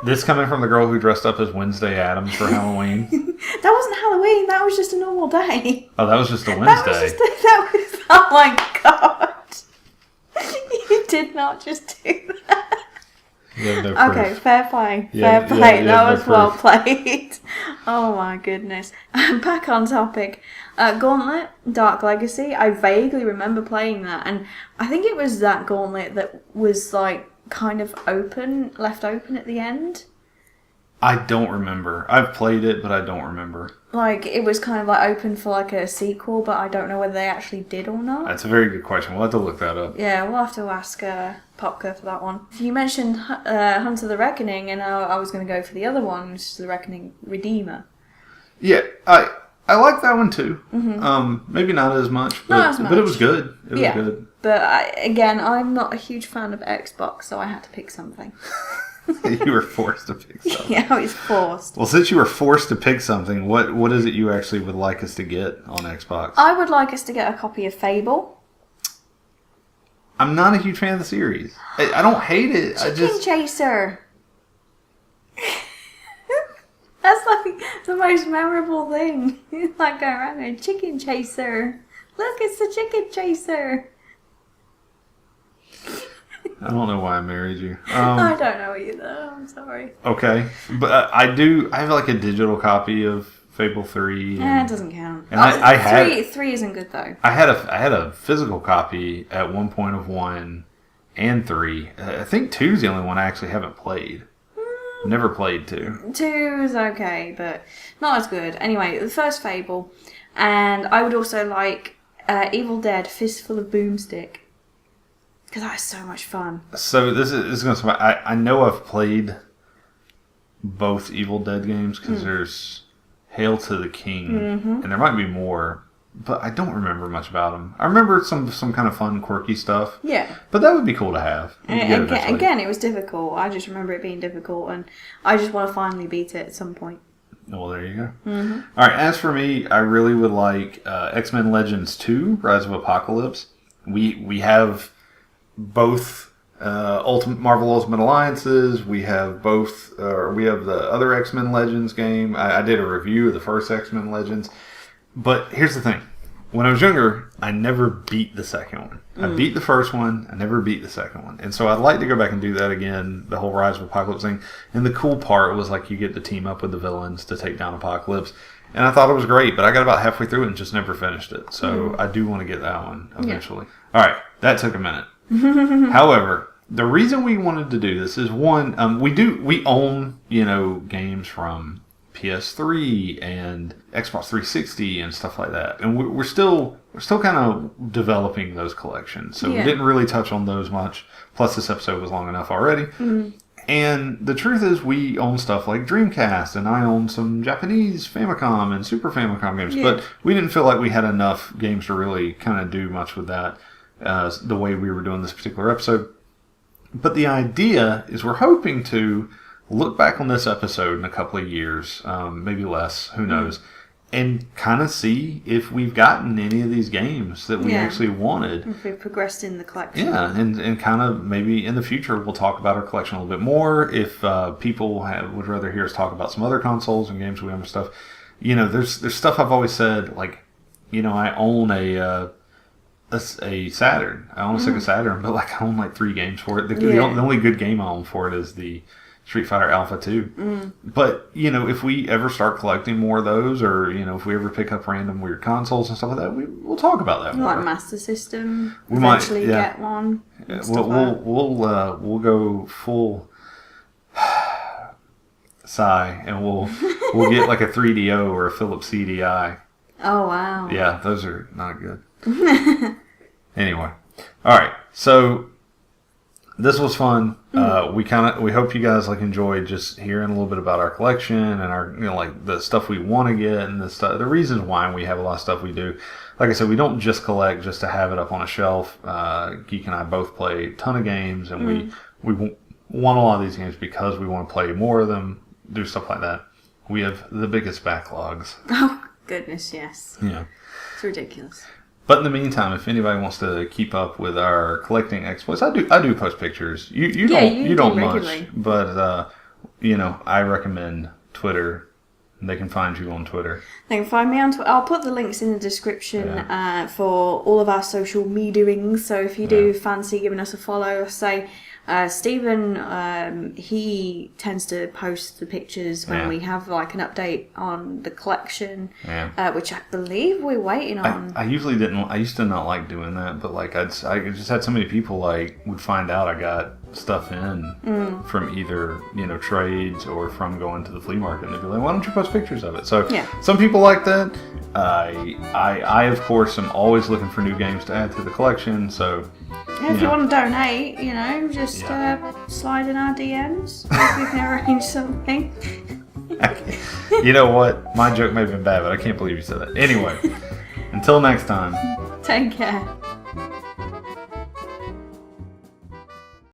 This coming from the girl who dressed up as Wednesday Addams for Halloween. That wasn't Halloween. That was just a normal day. Oh, that was just a Wednesday. Oh my god. You did not just do that. Okay, fair play. Fair play. That was well played. Oh my goodness. Back on topic. Gauntlet, Dark Legacy. I vaguely remember playing that, and I think it was that Gauntlet that was like kind of left open at the end. I don't remember. I've played it, but I don't remember. Like, it was kind of like open for like a sequel, but I don't know whether they actually did or not. That's a very good question. We'll have to look that up. Yeah, we'll have to ask Popka for that one. You mentioned Hunter the Reckoning, and I was going to go for the other one, which is the Reckoning Redeemer. Yeah, I like that one too. Mm-hmm. Maybe not as much, but it was good. It was good. But I'm not a huge fan of Xbox, so I had to pick something. You were forced to pick something. Yeah, I was forced. Well, since you were forced to pick something, what is it you actually would like us to get on Xbox? I would like us to get a copy of Fable. I'm not a huge fan of the series. I don't hate it. Chicken Chaser. That's like the most memorable thing. Like going around there, Chicken Chaser. Look, it's the Chicken Chaser. I don't know why I married you. I don't know either. I'm sorry. Okay, but I have like a digital copy of Fable 3. It doesn't count. And I had 3 isn't good though. I had a physical copy at one point of 1 and 3. I think 2 is the only one I actually haven't played. Never played 2. 2 is okay, but not as good. Anyway, the first Fable, and I would also like Evil Dead: Fistful of Boomstick. Because that was so much fun. So this is going to. I know I've played both Evil Dead games because there's Hail to the King, and there might be more, but I don't remember much about them. I remember some kind of fun, quirky stuff. Yeah, but that would be cool to have. And again, it was difficult. I just remember it being difficult, and I just want to finally beat it at some point. Well, there you go. Mm-hmm. All right. As for me, I really would like X-Men Legends 2: Rise of Apocalypse. We have both Marvel Ultimate Alliances. We have both. We have the other X-Men Legends game. I did a review of the first X-Men Legends. But here's the thing: when I was younger, I never beat the second one. I beat the first one. I never beat the second one, and so I'd like to go back and do that again. The whole Rise of Apocalypse thing. And the cool part was like you get to team up with the villains to take down Apocalypse. And I thought it was great, but I got about halfway through it and just never finished it. So I do want to get that one eventually. Yeah. All right, that took a minute. However, the reason we wanted to do this is one, we own, games from PS3 and Xbox 360 and stuff like that, and we're still kind of developing those collections. So we didn't really touch on those much. Plus, this episode was long enough already. Mm-hmm. And the truth is, we own stuff like Dreamcast, and I own some Japanese Famicom and Super Famicom games, but we didn't feel like we had enough games to really kind of do much with that. The way we were doing this particular episode. But the idea is we're hoping to look back on this episode in a couple of years, maybe less, who knows, and kind of see if we've gotten any of these games that we actually wanted. If we've progressed in the collection. Yeah, and kind of maybe in the future we'll talk about our collection a little bit more. If people would rather hear us talk about some other consoles and games we own and stuff. There's stuff I've always said, like, I own a Saturn. I own a Sega Saturn, but I own 3 games for it. The only good game I own for it is the Street Fighter Alpha 2. But, if we ever start collecting more of those, or, if we ever pick up random weird consoles and stuff like that, we'll talk about that more. Like Master System, we eventually get one. Yeah, we'll go full sigh, and we'll get like a 3DO or a Philips CDI. Oh, wow. Yeah, those are not good. Anyway, all right. So this was fun. We hope you guys enjoyed just hearing a little bit about our collection and our the stuff we want to get and the reasons why we have a lot of stuff we do. Like I said, we don't just collect just to have it up on a shelf. Geek and I both play a ton of games, and we want a lot of these games because we want to play more of them, do stuff like that. We have the biggest backlogs. Oh goodness, yes. Yeah, it's ridiculous. But in the meantime, if anybody wants to keep up with our collecting exploits, I do post pictures. You don't much, but I recommend Twitter. They can find you on Twitter. They can find me on Twitter. I'll put the links in the description for all of our social mediaings. So if you do fancy giving us a follow, say Stephen, he tends to post the pictures when we have like an update on the collection, which I believe we're waiting on. I usually didn't. I used to not like doing that, but like I just had so many people like would find out I got stuff in from either trades or from going to the flea market, and they'd be like, "Why don't you post pictures of it?" So some people like that. I of course am always looking for new games to add to the collection. So if you want to donate, just slide in our DMs. If we can arrange something. You know what? My joke may have been bad, but I can't believe you said that. Anyway, until next time. Take care.